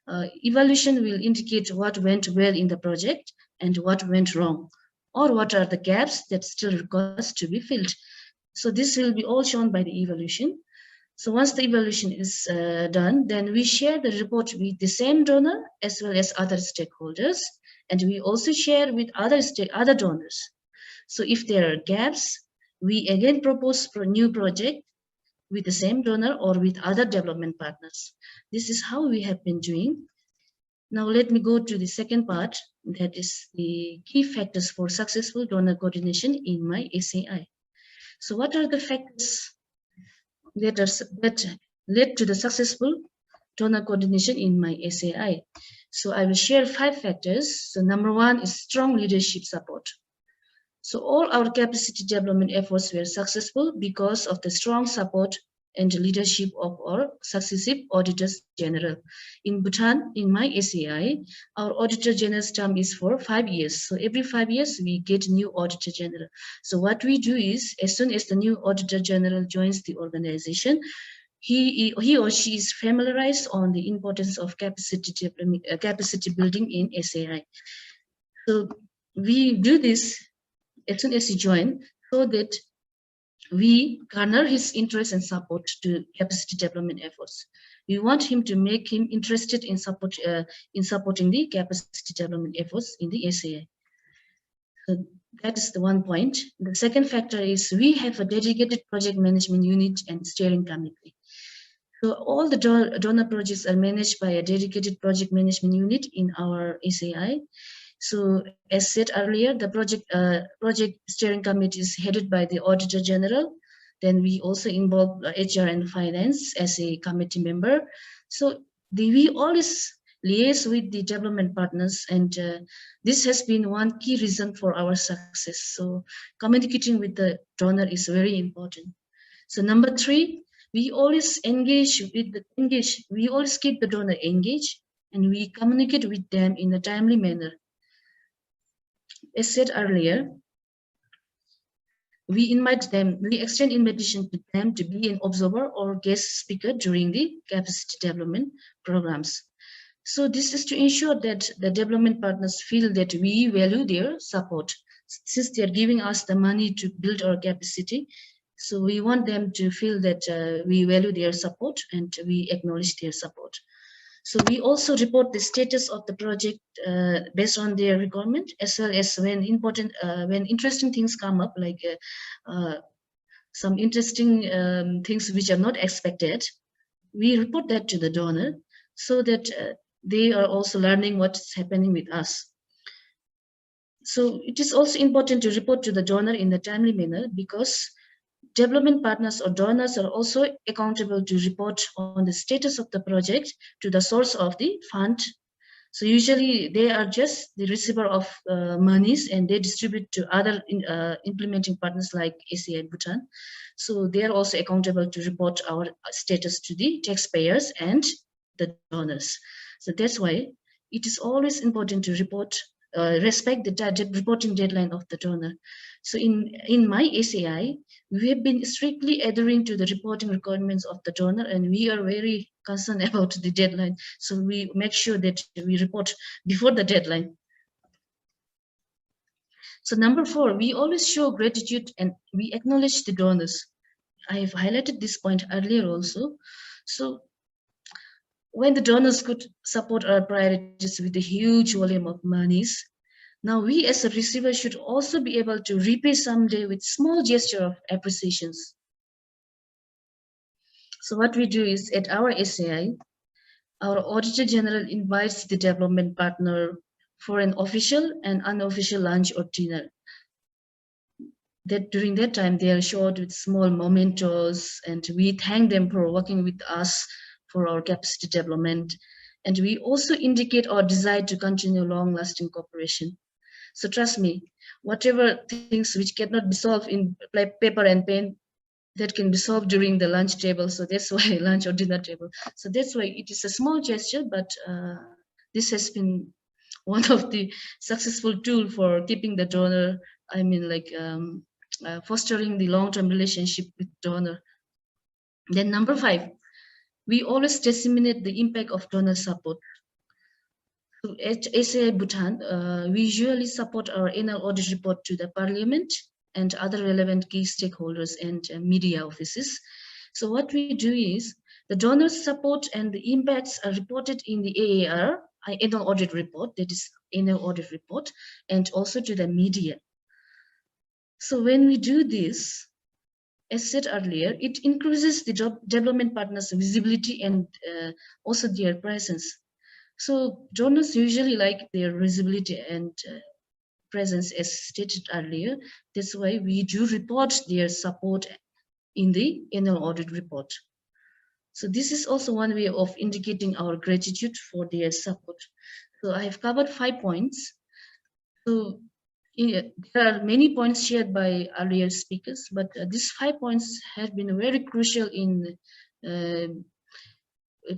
evaluation will indicate what went well in the project and what went wrong, or what are the gaps that still requires to be filled. So this will be all shown by the evaluation. So once the evaluation is done, then we share the report with the same donor as well as other stakeholders, and we also share with other donors. So if there are gaps, we again propose for a new project with the same donor or with other development partners. This is how we have been doing. Now let me go to the second part, that is the key factors for successful donor coordination in my SAI. So what are the factors that led to the successful donor coordination in my SAI? So I will share 5 factors. So number 1 is strong leadership support. So all our capacity development efforts were successful because of the strong support and leadership of our successive auditors general. In Bhutan, in my SAI, our auditor general's term is for 5 years. So every 5 years, we get new auditor general. So what we do is, as soon as the new auditor general joins the organization, he or she is familiarized on the importance of capacity building in SAI. So we do this as soon as he joins, so that we garner his interest and support to capacity development efforts. We want him to make him interested in supporting the capacity development efforts in the SAI. So that is the one point. The second factor is we have a dedicated project management unit and steering committee. So all the donor projects are managed by a dedicated project management unit in our SAI. So as said earlier, the project steering committee is headed by the Auditor General. Then we also involve HR and finance as a committee member. So we always liaise with the development partners, and this has been one key reason for our success. So communicating with the donor is very important. So number 3, we always we always keep the donor engaged, and we communicate with them in a timely manner. As said earlier, we extend invitation to them to be an observer or guest speaker during the capacity development programs. So this is to ensure that the development partners feel that we value their support, since they are giving us the money to build our capacity. So we want them to feel that we value their support and we acknowledge their support. So we also report the status of the project based on their requirement, as well as when interesting things come up, like some interesting things which are not expected, we report that to the donor so that they are also learning what's happening with us. So it is also important to report to the donor in a timely manner, because development partners or donors are also accountable to report on the status of the project to the source of the fund. So usually they are just the receiver of monies, and they distribute to other implementing partners like SAI Bhutan. So they are also accountable to report our status to the taxpayers and the donors. So that's why it is always important to respect the reporting deadline of the donor. So in my SAI, we have been strictly adhering to the reporting requirements of the donor, and we are very concerned about the deadline. So we make sure that we report before the deadline. So number 4, we always show gratitude and we acknowledge the donors. I have highlighted this point earlier also. So when the donors could support our priorities with a huge volume of monies, now we as a receiver should also be able to repay someday with small gesture of appreciations. So what we do is, at our SAI, our Auditor General invites the development partner for an official and unofficial lunch or dinner. That during that time they are showed with small mementos, and we thank them for working with us for our capacity development. And we also indicate our desire to continue long-lasting cooperation. So trust me, whatever things which cannot be solved in paper and pen, that can be solved during the lunch table. So that's why lunch or dinner table. So that's why it is a small gesture, but this has been one of the successful tool for keeping the donor, fostering the long-term relationship with donor. Then number 5, we always disseminate the impact of donor support. So at SAI Bhutan, we usually support our annual audit report to the parliament and other relevant key stakeholders and media offices. So what we do is the donor support and the impacts are reported in the AAR, annual audit report, that is annual audit report, and also to the media. So when we do this, as said earlier, it increases the development partners' visibility and also their presence. So donors usually like their visibility and presence, as stated earlier. That's why we do report their support in the annual audit report. So this is also one way of indicating our gratitude for their support. So I have covered 5 points. So there are many points shared by earlier speakers, but these 5 points have been very crucial in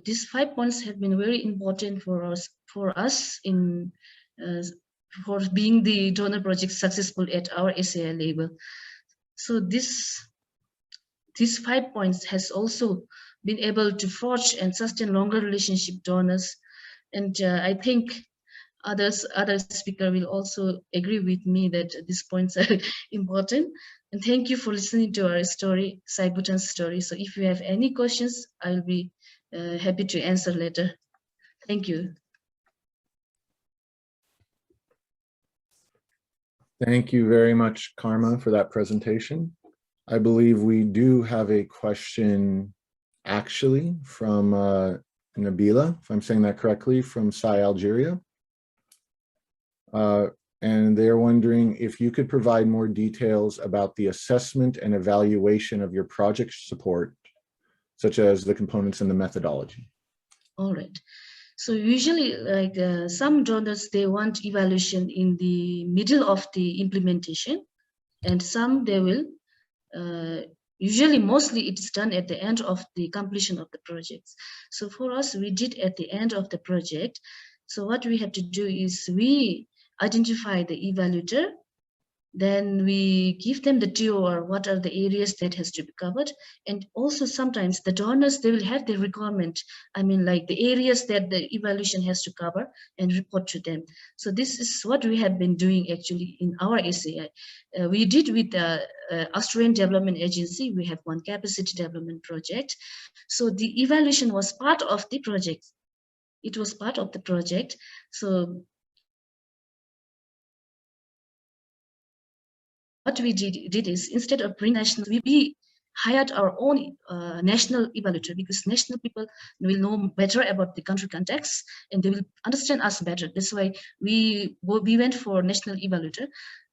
these 5 points have been very important for us in for being the donor project successful at our SAI level. So these 5 points has also been able to forge and sustain longer relationship donors, and I think other speaker will also agree with me that these points are important. And thank you for listening to our story, SAI Bhutan's story. So if you have any questions, I'll be happy to answer later. Thank you. Thank you very much, Karma, for that presentation. I believe we do have a question actually from Nabila, if I'm saying that correctly, from SAI Algeria. And they're wondering if you could provide more details about the assessment and evaluation of your project support, such as the components and the methodology. All right. So usually, like some donors, they want evaluation in the middle of the implementation, and some they will. Usually, mostly it's done at the end of the completion of the projects. So for us, we did at the end of the project. So what we have to do is we identify the evaluator, then we give them the TOR, what are the areas that has to be covered. And also sometimes the donors, they will have the requirement, I mean like the areas that the evaluation has to cover and report to them. So this is what we have been doing actually in our SAI. We did with the Australian Development Agency, we have one capacity development project. So the evaluation was part of the project. It was part of the project. So what we did is, instead of bring national, we hired our own national evaluator, because national people will know better about the country context and they will understand us better. That's why we went for national evaluator.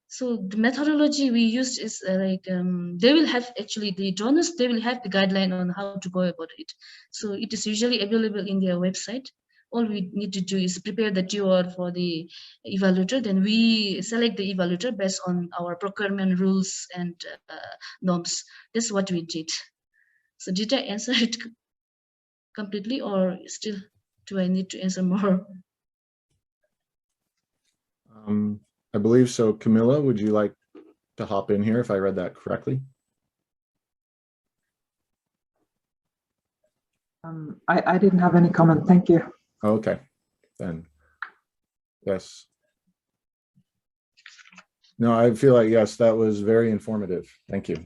So the methodology we used is they will have actually the donors, they will have the guideline on how to go about it. So it is usually available in their website. All we need to do is prepare the TOR for the evaluator. Then we select the evaluator based on our procurement rules and norms. That's what we did. So did I answer it completely, or still do I need to answer more? I believe so. Camilla, would you like to hop in here if I read that correctly? I didn't have any comment. Thank you. Okay, then, yes. No, I feel like, yes, that was very informative. Thank you.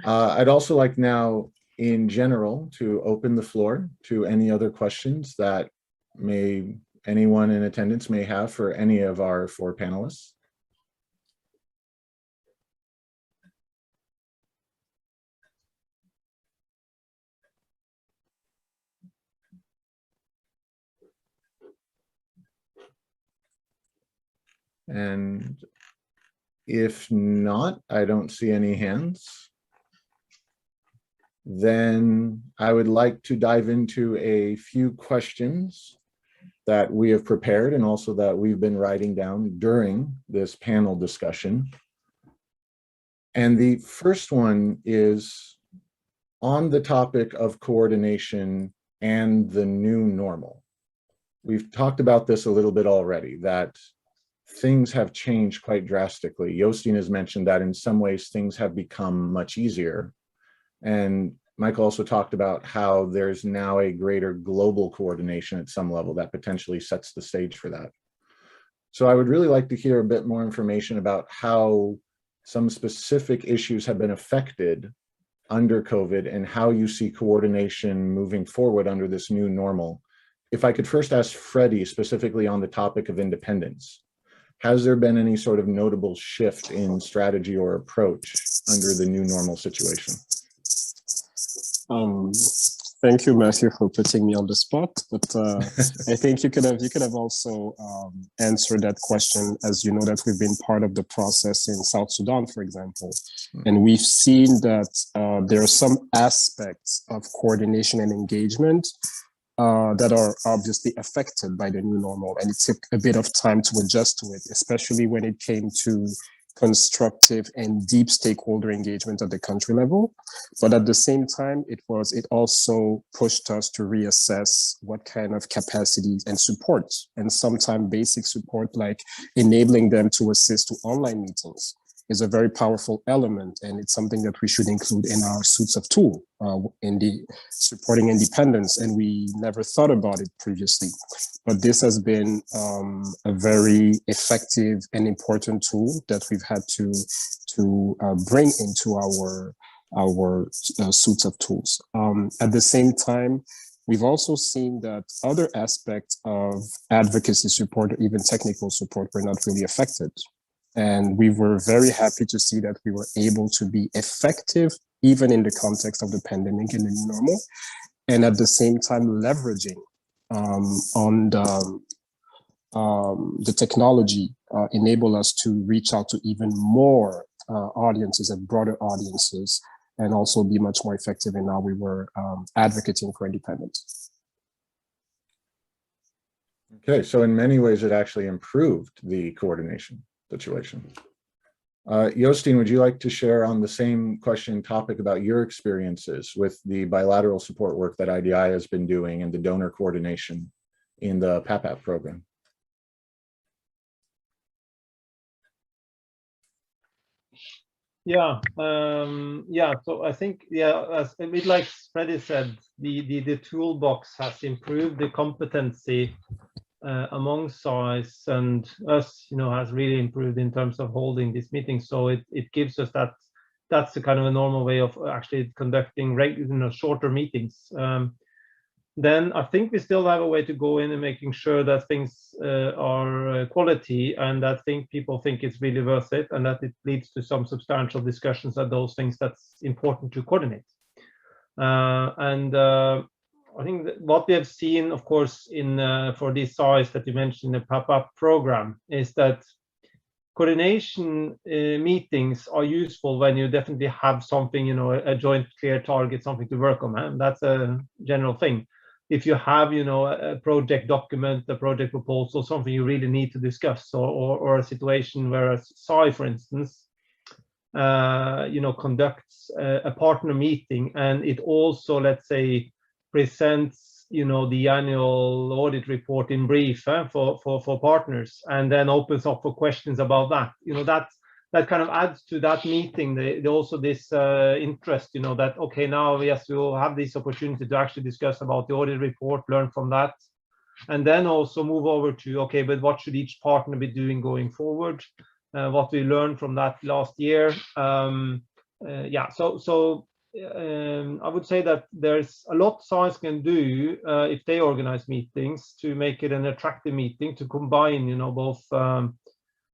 I'd also like now, in general, to open the floor to any other questions that anyone in attendance may have for any of our 4 panelists. And if not, I don't see any hands. Then I would like to dive into a few questions that we have prepared and also that we've been writing down during this panel discussion. And the first one is on the topic of coordination and the new normal. We've talked about this a little bit already, that things have changed quite drastically. Jostein has mentioned that in some ways things have become much easier. And Michael also talked about how there's now a greater global coordination at some level that potentially sets the stage for that. So I would really like to hear a bit more information about how some specific issues have been affected under COVID and how you see coordination moving forward under this new normal. If I could first ask Freddie specifically on the topic of independence, has there been any sort of notable shift in strategy or approach under the new normal situation? Thank you, Matthew, for putting me on the spot. But I think you could have also answered that question, as you know that we've been part of the process in South Sudan, for example, and we've seen that there are some aspects of coordination and engagement that are obviously affected by the new normal, and it took a bit of time to adjust to it, especially when it came to constructive and deep stakeholder engagement at the country level. But at the same time, it also pushed us to reassess what kind of capacities and support, and sometimes basic support like enabling them to assist to online meetings is a very powerful element, and it's something that we should include in our suits of tool in the supporting independence, and we never thought about it previously. But this has been a very effective and important tool that we've had to bring into our suits of tools. At the same time, we've also seen that other aspects of advocacy support or even technical support were not really affected. And we were very happy to see that we were able to be effective, even in the context of the pandemic and the new normal, and at the same time leveraging on the technology enable us to reach out to even more audiences and broader audiences, and also be much more effective in how we were advocating for independence. Okay, so in many ways it actually improved the coordination situation. Jostein, would you like to share on the same question topic about your experiences with the bilateral support work that IDI has been doing and the donor coordination in the PAPAP program? Yeah, so I think, as a bit like Freddie said, the toolbox has improved, the competency among SAIs and us, has really improved in terms of holding these meetings. So it gives us that's the kind of a normal way of actually conducting shorter meetings. Then I think we still have a way to go in and making sure that things are quality, and that people think it's really worth it, and that it leads to some substantial discussions of those things that's important to coordinate. I think that what we have seen, of course, for these SAIs that you mentioned, the PAPAP program, is that coordination meetings are useful when you definitely have something, a joint clear target, something to work on, and that's a general thing. If you have, a project document, a project proposal, something you really need to discuss, or a situation where a SAI, for instance, conducts a partner meeting, and it also, let's say, presents, the annual audit report in brief for partners, and then opens up for questions about that. That kind of adds to that meeting. Also this interest, that okay, now yes, we will have this opportunity to actually discuss about the audit report, learn from that, and then also move over to okay, but what should each partner be doing going forward? What we learned from that last year. I would say that there's a lot SAIs can do if they organize meetings to make it an attractive meeting, to combine, both,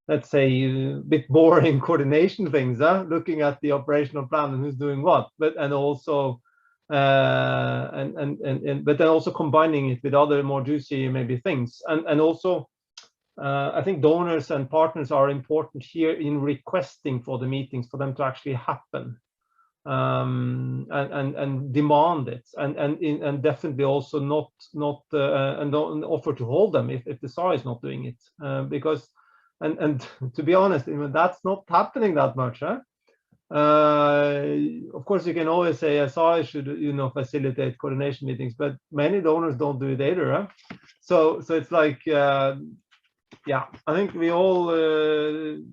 let's say, a bit boring coordination things, looking at the operational plan and who's doing what, but then also combining it with other more juicy maybe things, and also. I think donors and partners are important here in requesting for the meetings, for them to actually happen. And demand it, and definitely also not and don't offer to hold them if the SAI is not doing it, because and to be honest, that's not happening that much. Of course, you can always say a SAI should facilitate coordination meetings, but many donors don't do it either. So it's like yeah, I think we all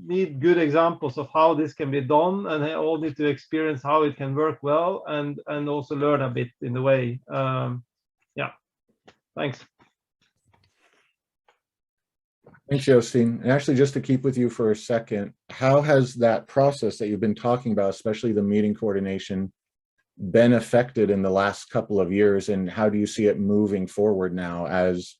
need good examples of how this can be done, and they all need to experience how it can work well, and also learn a bit in the way. Yeah, thanks. Thanks, Jostein. And actually, just to keep with you for a second, how has that process that you've been talking about, especially the meeting coordination, been affected in the last couple of years, and how do you see it moving forward now as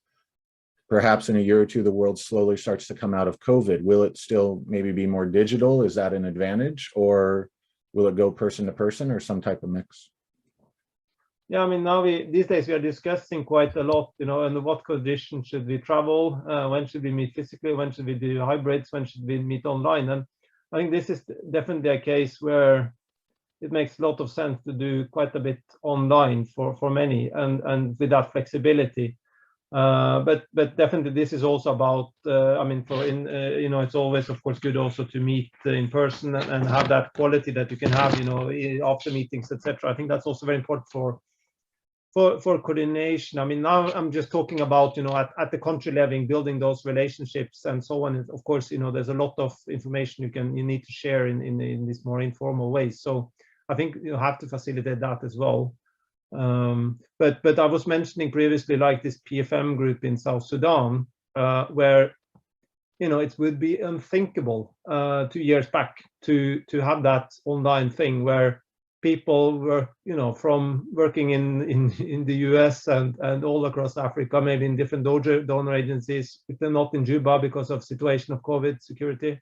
perhaps in a year or two, the world slowly starts to come out of COVID? Will it still maybe be more digital? Is that an advantage, or will it go person to person, or some type of mix? Yeah, I mean, now these days we are discussing quite a lot, you know, and what conditions should we travel, when should we meet physically, when should we do hybrids, when should we meet online. And I think this is definitely a case where it makes a lot of sense to do quite a bit online for many, and with that flexibility. But definitely this is also about, I mean, you know, it's always, of course, good also to meet in person and have that quality that you can have, you know, after meetings, etc. I think that's also very important for coordination. I mean, now I'm just talking about, you know, at the country level, building those relationships and so on. And of course, you know, there's a lot of information you need to share in this more informal ways. So I think you have to facilitate that as well. But I was mentioning previously, like this PFM group in South Sudan, where, you know, it would be unthinkable 2 years back to have that online thing where people were, you know, from working in the US and all across Africa, maybe in different donor agencies, if they're not in Juba because of situation of COVID security.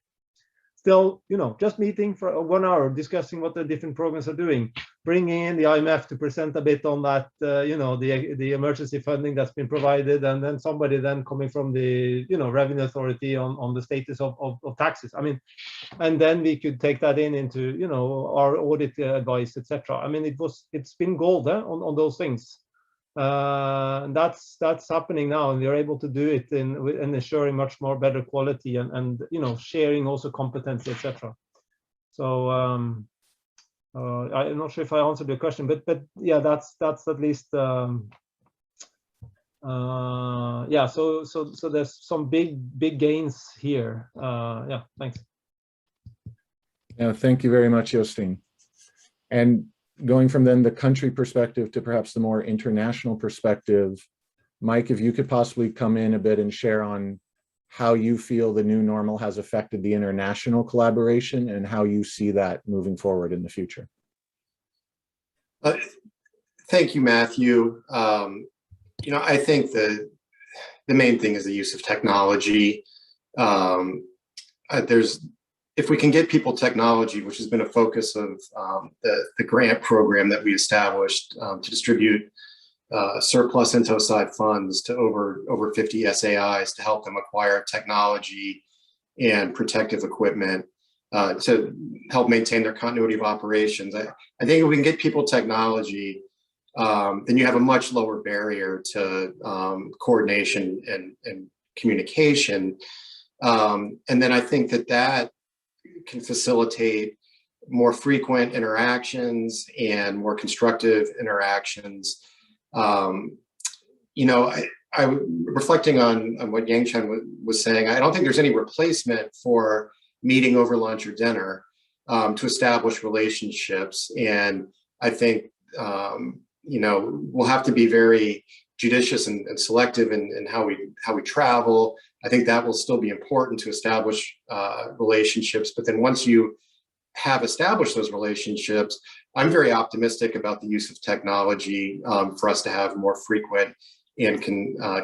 Still, you know, just meeting for 1 hour, discussing what the different programs are doing, bringing in the IMF to present a bit on that, you know, the emergency funding that's been provided, and then somebody then coming from the, you know, revenue authority on the status of taxes. I mean, and then we could take that into, you know, our audit advice, etc. I mean, it's been gold on those things. And that's happening now, and we're able to do it in ensuring much more better quality and you know, sharing also competency, etc. So I'm not sure if I answered your question, but yeah, that's at least yeah. So there's some big gains here. Yeah, thanks. Yeah, thank you very much, Jostein. And going from then the country perspective to perhaps the more international perspective, Mike, if you could possibly come in a bit and share on how you feel the new normal has affected the international collaboration and how you see that moving forward in the future. Thank you, Matthew. You know, I think the main thing is the use of technology. If we can get people technology, which has been a focus of the grant program that we established to distribute surplus INTOSAI funds to over 50 SAIs to help them acquire technology and protective equipment to help maintain their continuity of operations. I think if we can get people technology, then you have a much lower barrier to coordination and communication. And then I think that can facilitate more frequent interactions and more constructive interactions. You know, I reflecting on what Yang-Chen was saying, I don't think there's any replacement for meeting over lunch or dinner to establish relationships. And I think, you know, we'll have to be very judicious and selective in how we travel. I think that will still be important to establish relationships. But then once you have established those relationships, I'm very optimistic about the use of technology for us to have more frequent and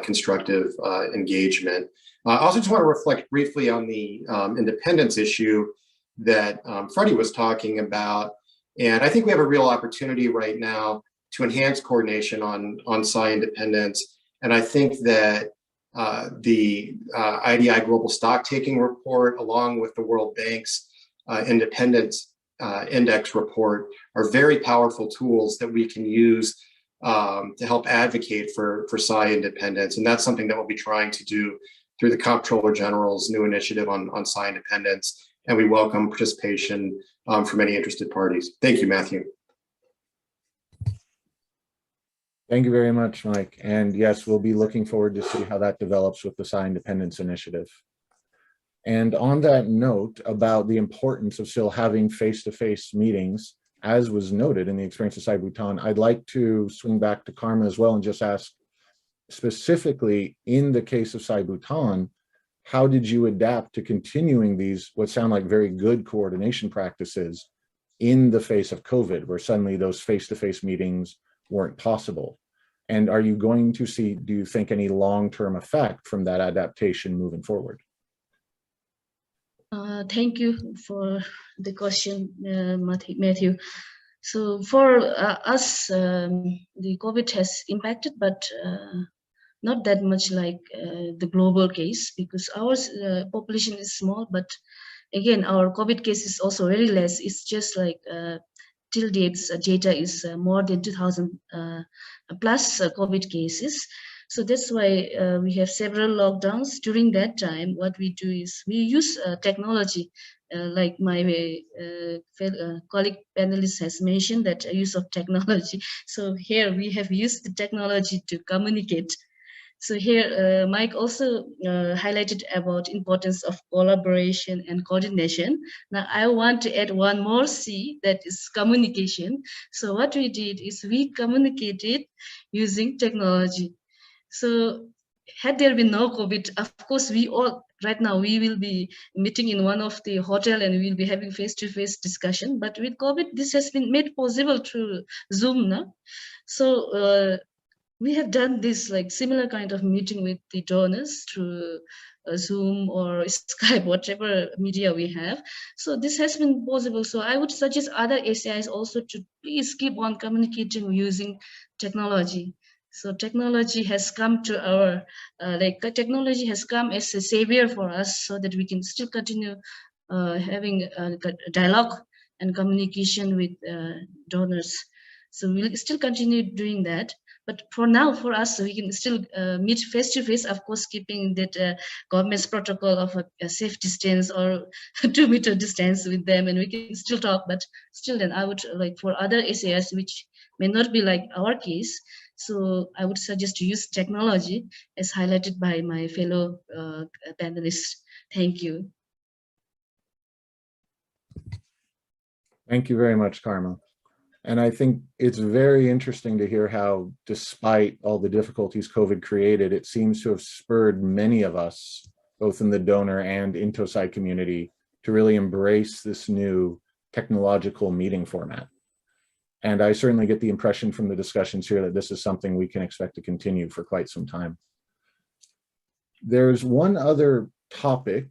constructive engagement. I also just want to reflect briefly on the independence issue that Freddie was talking about. And I think we have a real opportunity right now to enhance coordination on SAI independence. And I think that the IDI Global Stocktaking Report, along with the World Bank's Independence Index Report, are very powerful tools that we can use to help advocate for SAI independence. And that's something that we'll be trying to do through the Comptroller General's new initiative on SAI independence. And we welcome participation from any interested parties. Thank you, Matthew. Thank you very much, Mike. And yes, we'll be looking forward to see how that develops with the SAI Independence Initiative. And on that note about the importance of still having face-to-face meetings, as was noted in the experience of SAI Bhutan, I'd like to swing back to Karma as well and just ask, specifically in the case of SAI Bhutan, how did you adapt to continuing these, what sound like very good coordination practices in the face of COVID, where suddenly those face-to-face meetings weren't possible? And are you going to see, do you think, any long-term effect from that adaptation moving forward? Thank you for the question, Matthew. So for us, the COVID has impacted, but not that much like the global case, because our population is small, but again, our COVID case is also very less. It's just like till date's data is more than 2,000 plus COVID cases. So that's why we have several lockdowns. During that time, what we do is we use technology, like my colleague panelist has mentioned, that use of technology. So here we have used the technology to communicate. So here, Mike also highlighted about importance of collaboration and coordination. Now I want to add one more C, that is communication. So what we did is we communicated using technology. So had there been no COVID, of course, we all, right now, we will be meeting in one of the hotel and we'll be having face-to-face discussion. But with COVID, this has been made possible through Zoom now. So we have done this like similar kind of meeting with the donors through Zoom or Skype, whatever media we have. So this has been possible. So I would suggest other SAIs also to please keep on communicating using technology. So technology has come to our, technology has come as a savior for us, so that we can still continue having dialogue and communication with donors. So we'll still continue doing that. But for now, for us, we can still meet face-to-face, of course, keeping that government's protocol of a safe distance or 2-meter distance with them, and we can still talk. But still then I would like for other SAIs, which may not be like our case, so I would suggest to use technology as highlighted by my fellow panelists. Thank you. Thank you very much, Karma. And I think it's very interesting to hear how, despite all the difficulties COVID created, it seems to have spurred many of us, both in the donor and INTOSAI community, to really embrace this new technological meeting format. And I certainly get the impression from the discussions here that this is something we can expect to continue for quite some time. There's one other topic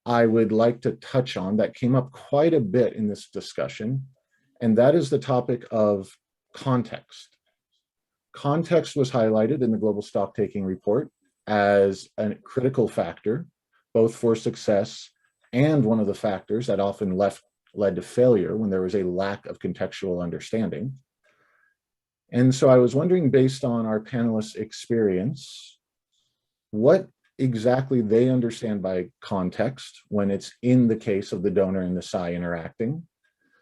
I would like to touch on that came up quite a bit in this discussion, and that is the topic of context. Context was highlighted in the Global Stocktaking Report as a critical factor, both for success and one of the factors that often led to failure when there was a lack of contextual understanding. And so I was wondering, based on our panelists' experience, what exactly they understand by context when it's in the case of the donor and the SAI interacting.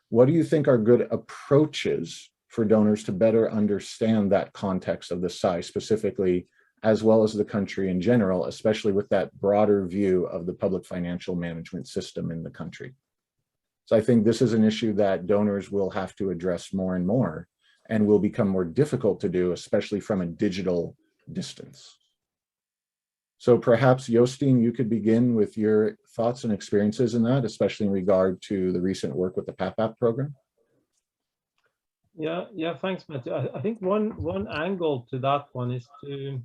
What do you think are good approaches for donors to better understand that context of the SAI specifically, as well as the country in general, especially with that broader view of the public financial management system in the country? So I think this is an issue that donors will have to address more and more, and will become more difficult to do, especially from a digital distance. So perhaps, Jostein, you could begin with your thoughts and experiences in that, especially in regard to the recent work with the PAPAP program. Yeah, thanks, Matthew. I think one angle to that one is to,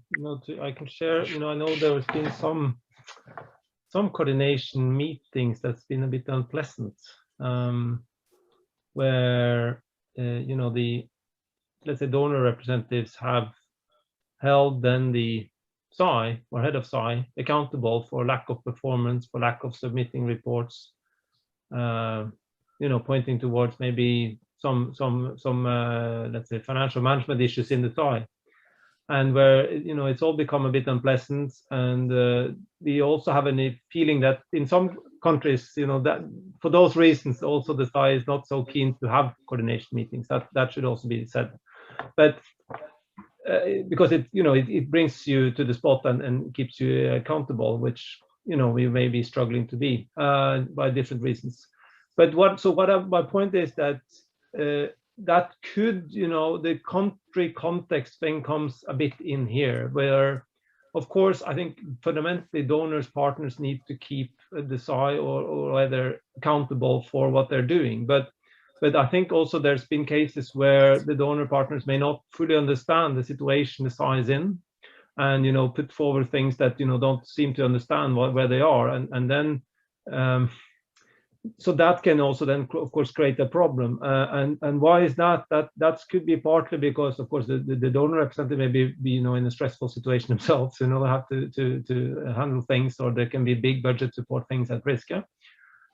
I can share, I know there has been some coordination meetings that's been a bit unpleasant, where, let's say donor representatives have held then the SAI or head of SAI accountable for lack of performance, for lack of submitting reports, pointing towards maybe some let's say financial management issues in the SAI, and where it's all become a bit unpleasant. And we also have a feeling that in some countries, that for those reasons also the SAI is not so keen to have coordination meetings. That should also be said, but because it brings you to the spot and keeps you accountable, which we may be struggling to be by different reasons. But my point is that that could, the country context thing comes a bit in here, where, of course, I think fundamentally donors, partners need to keep the SAI or either accountable for what they're doing. But I think also there's been cases where the donor partners may not fully understand the situation the SAI is in, and put forward things that don't seem to understand where they are, and then so that can also then, of course, create a problem. And why is that? That could be partly because, of course, the donor representative may be in a stressful situation themselves. They have to handle things, or there can be big budget support things at risk. Yeah?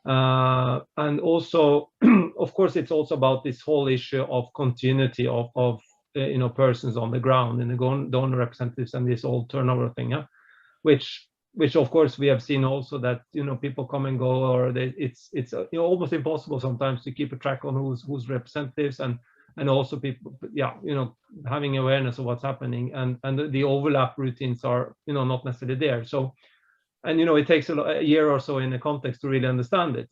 And also, of course, it's also about this whole issue of continuity of persons on the ground, and the donor representatives, and this whole turnover thing. Yeah? Which of course we have seen also that people come and go, or it's almost impossible sometimes to keep a track on who's representatives, and also people having awareness of what's happening, and the overlap routines are not necessarily there. So, and it takes a year or so in the context to really understand it.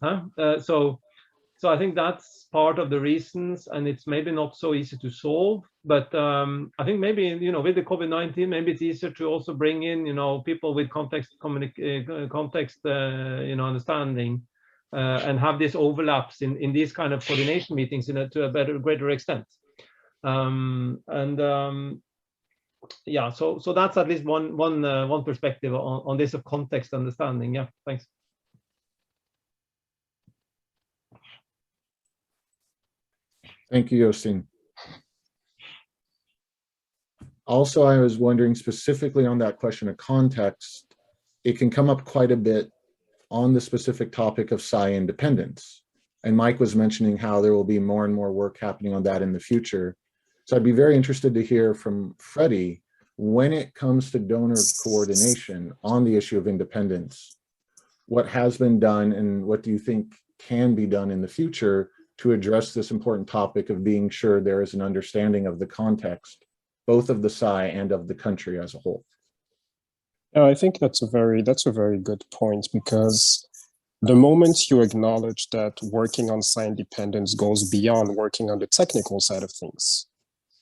So I think that's part of the reasons, and it's maybe not so easy to solve. But I think maybe with the COVID-19, maybe it's easier to also bring in people with context understanding, and have these overlaps in these kind of coordination meetings to a greater extent. Yeah, so that's at least one perspective on this of context understanding. Yeah, thanks. Thank you, Jostein. Also, I was wondering specifically on that question of context, it can come up quite a bit on the specific topic of SAI independence. And Mike was mentioning how there will be more and more work happening on that in the future. So I'd be very interested to hear from Freddie, when it comes to donor coordination on the issue of independence, what has been done and what do you think can be done in the future to address this important topic of being sure there is an understanding of the context, both of the SAI and of the country as a whole? I think that's a very good point, because the moment you acknowledge that working on SAI independence goes beyond working on the technical side of things,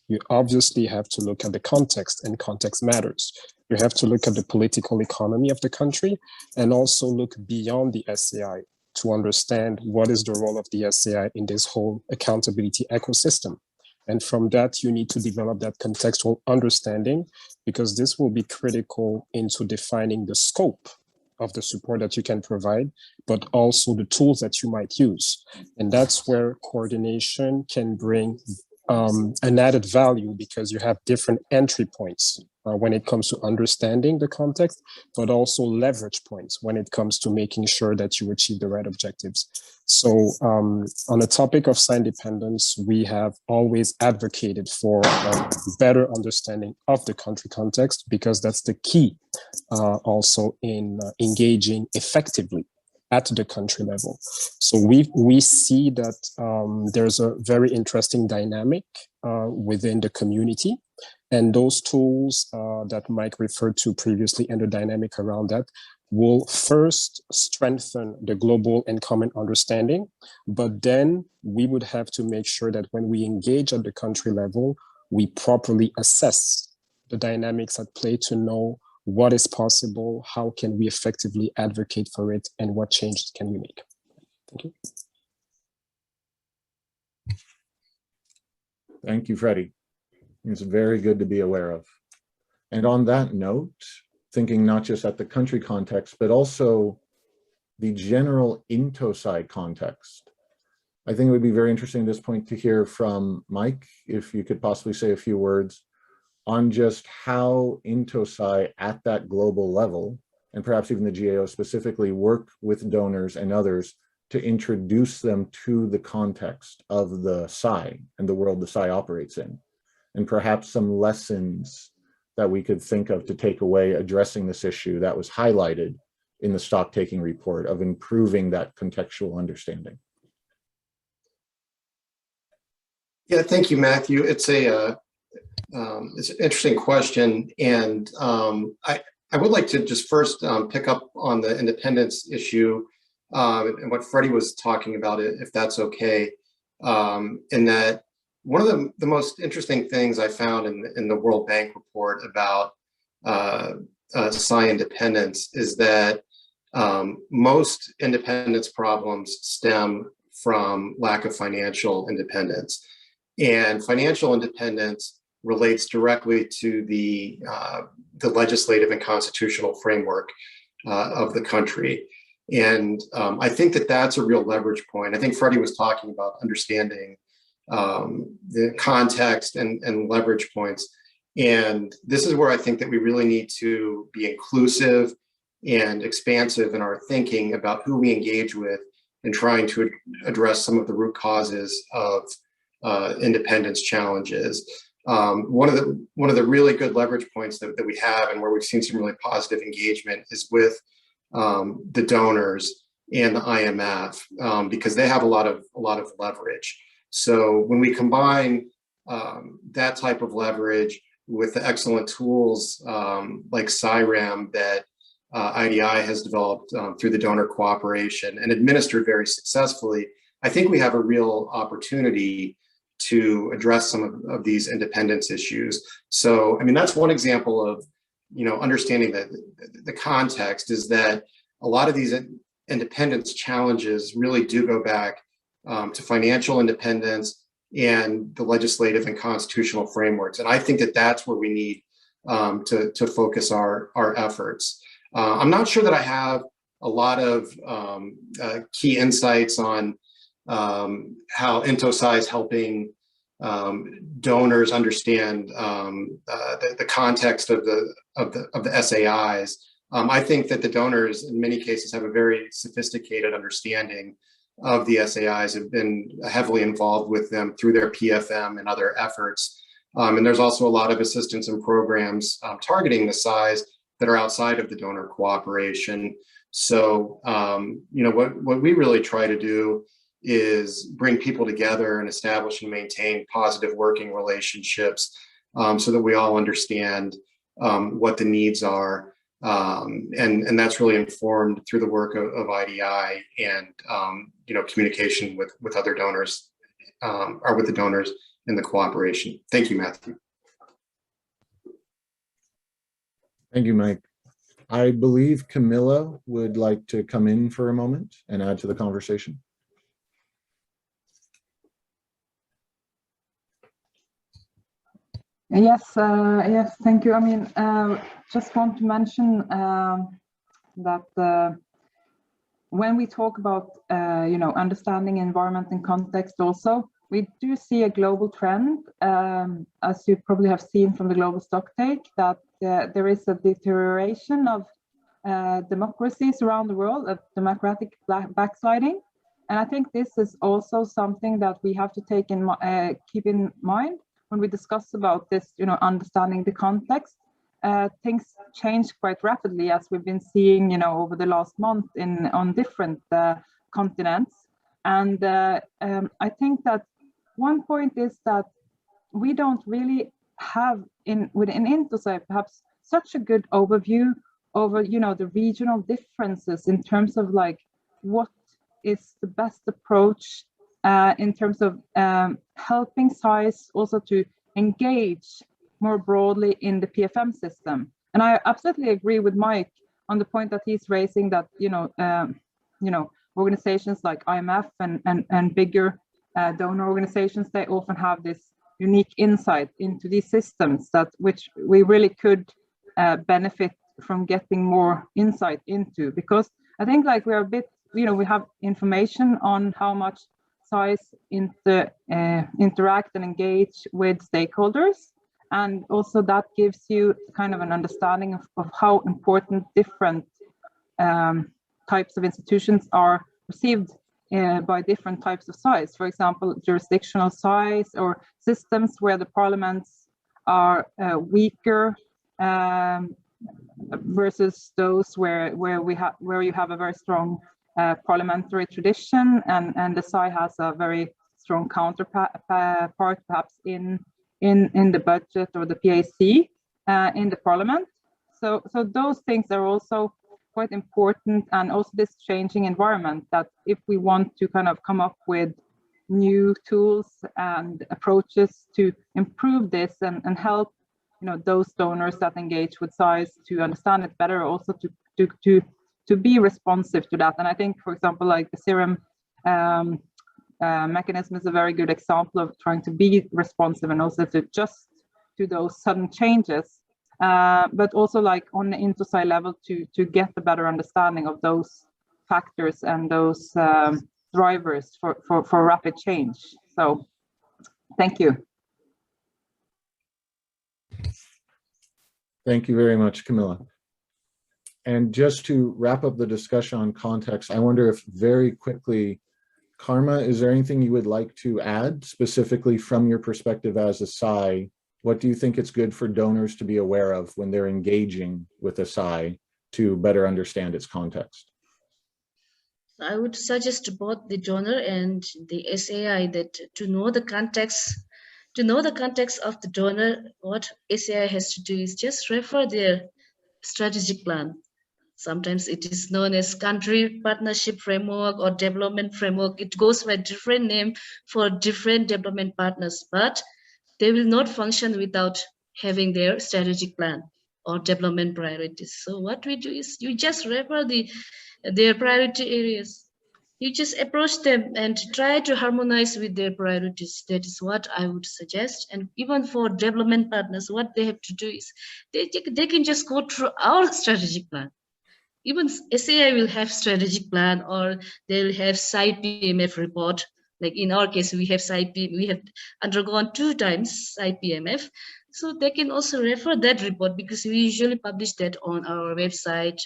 you obviously have to look at the context, and context matters. You have to look at the political economy of the country, and also look beyond the SAI to understand what is the role of the SAI in this whole accountability ecosystem. And from that, you need to develop that contextual understanding, because this will be critical into defining the scope of the support that you can provide, but also the tools that you might use. And that's where coordination can bring an added value, because you have different entry points when it comes to understanding the context, but also leverage points when it comes to making sure that you achieve the right objectives. So on the topic of SAI independence, we have always advocated for a better understanding of the country context, because that's the key also in engaging effectively at the country level. So we see that there's a very interesting dynamic within the community, and those tools that Mike referred to previously and the dynamic around that will first strengthen the global and common understanding, but then we would have to make sure that when we engage at the country level, we properly assess the dynamics at play to know what is possible, how can we effectively advocate for it, and what changes can we make. Thank you. Thank you, Freddie. It's very good to be aware of. And on that note, thinking not just at the country context, but also the general INTOSAI context, I think it would be very interesting at this point to hear from Mike, if you could possibly say a few words on just how INTOSAI at that global level, and perhaps even the GAO specifically, work with donors and others to introduce them to the context of the SAI and the world the SAI operates in, and perhaps some lessons that we could think of to take away addressing this issue that was highlighted in the stock-taking report of improving that contextual understanding. Yeah, thank you, Matthew. It's an interesting question, and I would like to just first pick up on the independence issue and what Freddie was talking about, if that's okay. In that one of the most interesting things I found in the World Bank report about SAI independence is that most independence problems stem from lack of financial independence. And financial independence relates directly to the legislative and constitutional framework of the country. And I think that that's a real leverage point. I think Freddie was talking about understanding the context and leverage points. And this is where I think that we really need to be inclusive and expansive in our thinking about who we engage with and trying to address some of the root causes of independence challenges. One of the really good leverage points that we have, and where we've seen some really positive engagement, is with the donors and the IMF, because they have a lot of leverage. So when we combine that type of leverage with the excellent tools like SIRAM that IDI has developed through the donor cooperation and administered very successfully, I think we have a real opportunity to address some of these independence issues. So, I mean, that's one example of, understanding that the context is that a lot of these independence challenges really do go back to financial independence and the legislative and constitutional frameworks. And I think that that's where we need to focus our efforts. I'm not sure that I have a lot of key insights on how INTOSAI is helping donors understand the context of the SAIs. I think that the donors in many cases have a very sophisticated understanding of the SAIs, have been heavily involved with them through their PFM and other efforts. And there's also a lot of assistance and programs targeting the SAIs that are outside of the donor cooperation. So, what we really try to do is bring people together and establish and maintain positive working relationships so that we all understand what the needs are. And that's really informed through the work of IDI and, communication with other donors or with the donors in the cooperation. Thank you, Matthew. Thank you, Mike. I believe Camilla would like to come in for a moment and add to the conversation. Yes, yes, thank you. I mean, just want to mention that when we talk about, understanding environment and context also, we do see a global trend, as you probably have seen from the global stocktake, that there is a deterioration of democracies around the world, a democratic backsliding. And I think this is also something that we have to keep in mind when we discuss about this, understanding the context. Things change quite rapidly, as we've been seeing, over the last month on different continents. And I think that one point is that we don't really have within INTOSAI perhaps such a good overview over, the regional differences in terms of like what is the best approach in terms of helping SAIs also to engage more broadly in the PFM system. And I absolutely agree with Mike on the point that he's raising that, organizations like IMF and bigger donor organizations, they often have this unique insight into these systems which we really could benefit from getting more insight into, because I think like we're a bit, we have information on how much SAIs interact and engage with stakeholders. And also that gives you kind of an understanding of how important different types of institutions are received by different types of SAIs. For example, jurisdictional SAIs or systems where the parliaments are weaker versus those where you have a very strong parliamentary tradition, and the SAI has a very strong counterpart perhaps in the budget or the PAC in the parliament. So those things are also quite important, and also this changing environment, that if we want to kind of come up with new tools and approaches to improve this and help, you know, those donors that engage with SAIs to understand it better, also to be responsive to that. And I think, for example, like the serum mechanism is a very good example of trying to be responsive and also to adjust to those sudden changes, but also like on the INTOSAI level to get a better understanding of those factors and those drivers for rapid change. So thank you. Thank you very much, Camilla. And just to wrap up the discussion on context, I wonder if very quickly, Karma, is there anything you would like to add specifically from your perspective as a SAI? What do you think it's good for donors to be aware of when they're engaging with a SAI to better understand its context? I would suggest to both the donor and the SAI that to know the context of the donor, what SAI has to do is just refer their strategic plan. Sometimes it is known as country partnership framework or development framework. It goes by different name for different development partners, but they will not function without having their strategic plan or development priorities. So what we do is you just refer their priority areas. You just approach them and try to harmonize with their priorities. That is what I would suggest. And even for development partners, what they have to do is they can just go through our strategic plan. Even SAI will have strategic plan, or they'll have site PMF report. Like in our case, we have we have undergone 2 times site PMF. So they can also refer that report, because we usually publish that on our website,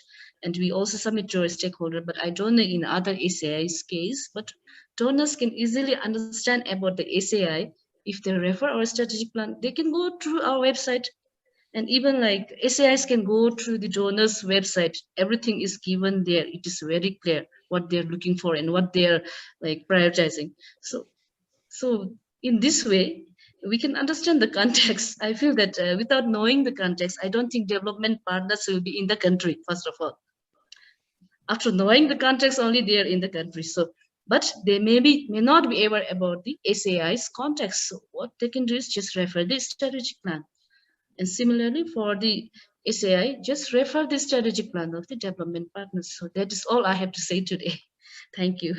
and we also submit to our stakeholder. But I don't know in other SAI's case, but donors can easily understand about the SAI. If they refer our strategic plan, they can go through our website. And even like SAIs can go through the donor's website. Everything is given there. It is very clear what they're looking for and what they're like prioritizing. So in this way, we can understand the context. I feel that without knowing the context, I don't think development partners will be in the country, first of all. After knowing the context, only they are in the country. So, but they may not be aware about the SAI's context. So what they can do is just refer the strategic plan. And similarly for the SAI, just refer the strategic plan of the development partners. So that is all I have to say today. Thank you.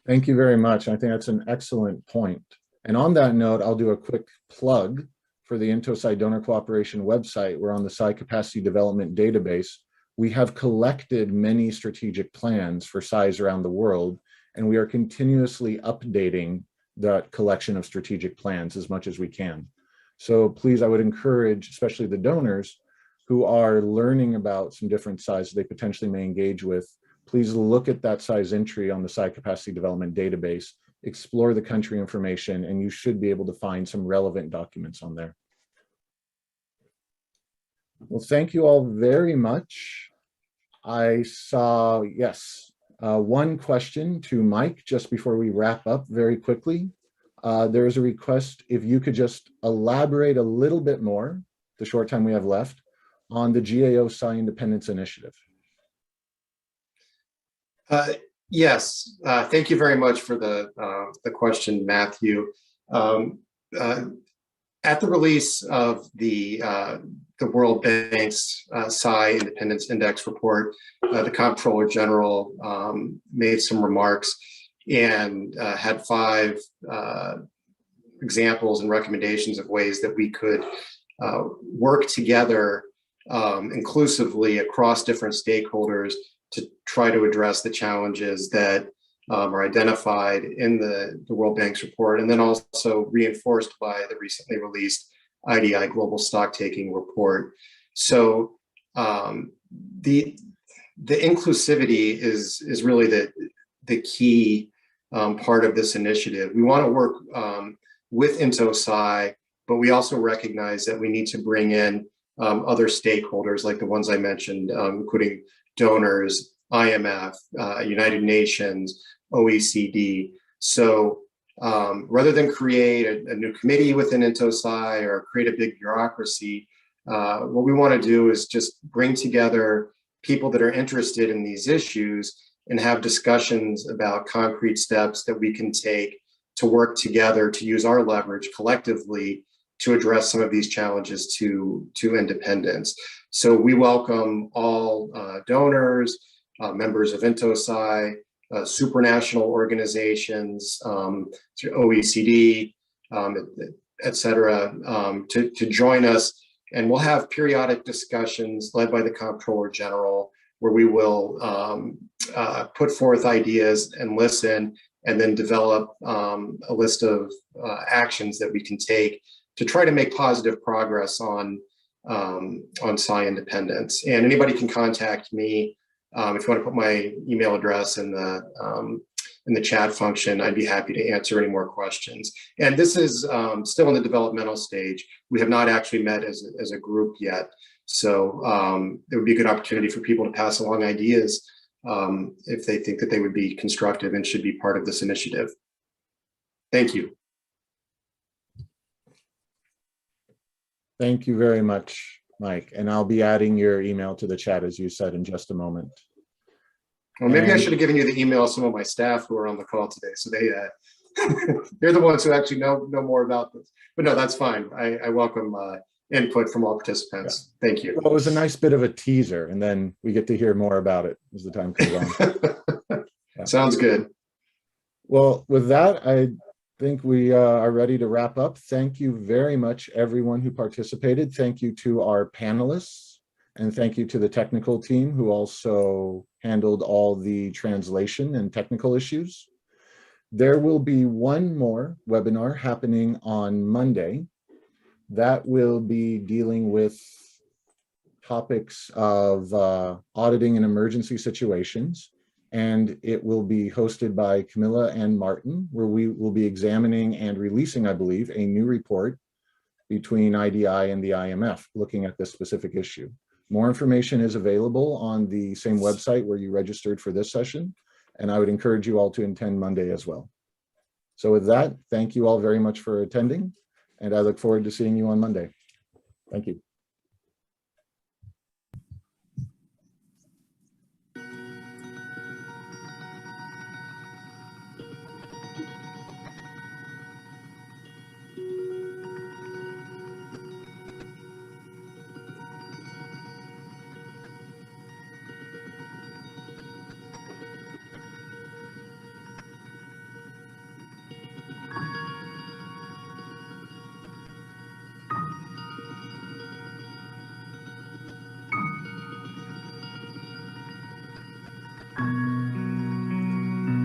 Thank you very much. I think that's an excellent point. And on that note, I'll do a quick plug for the INTOSAI-Donor Cooperation website. We're on the SAI Capacity Development Database. We have collected many strategic plans for SAIs around the world, and we are continuously updating that collection of strategic plans as much as we can. So please, I would encourage, especially the donors who are learning about some different SAIs they potentially may engage with, please look at that SAI's entry on the SAI Capacity Development Database, explore the country information, and you should be able to find some relevant documents on there. Well, thank you all very much. I saw, yes, one question to Mike just before we wrap up very quickly. There is a request if you could just elaborate a little bit more, the short time we have left, on the GAO SAI Independence Initiative. Yes, thank you very much for the question, Matthew. At the release of the World Bank's SAI Independence Index report, the Comptroller General made some remarks and had 5 examples and recommendations of ways that we could work together inclusively across different stakeholders to try to address the challenges that are identified in the World Bank's report, and then also reinforced by the recently released IDI Global Stocktaking report. So the inclusivity is really the key part of this initiative. We want to work with INTOSAI, but we also recognize that we need to bring in other stakeholders like the ones I mentioned, including donors, IMF, United Nations, OECD. So rather than create a new committee within INTOSAI or create a big bureaucracy, What we want to do is just bring together people that are interested in these issues and have discussions about concrete steps that we can take to work together to use our leverage collectively to address some of these challenges to independence. So we welcome all donors, members of INTOSAI, supranational organizations, OECD, et cetera, to join us. And we'll have periodic discussions led by the Comptroller General, where we will put forth ideas and listen, and then develop a list of actions that we can take to try to make positive progress on SAI independence. And anybody can contact me if you want to put my email address in the chat function. I'd be happy to answer any more questions. And this is still in the developmental stage. We have not actually met as a group yet. So it would be a good opportunity for people to pass along ideas if they think that they would be constructive and should be part of this initiative. Thank you. Thank you very much, Mike. And I'll be adding your email to the chat, as you said, in just a moment. Well, maybe I should have given you the email of some of my staff who are on the call today. So they're the ones who actually know more about this. But no, that's fine. I welcome input from all participants. Yeah. Thank you. Well, it was a nice bit of a teaser, and then we get to hear more about it as the time goes on. Yeah. Sounds good. Well, with that, I think we are ready to wrap up. Thank you very much, everyone who participated. Thank you to our panelists, and thank you to the technical team who also handled all the translation and technical issues. There will be one more webinar happening on Monday. That will be dealing with topics of auditing in emergency situations. And it will be hosted by Camilla and Martin, where we will be examining and releasing, I believe, a new report between IDI and the IMF looking at this specific issue. More information is available on the same website where you registered for this session, and I would encourage you all to attend Monday as well. So with that, thank you all very much for attending, and I look forward to seeing you on Monday. Thank you.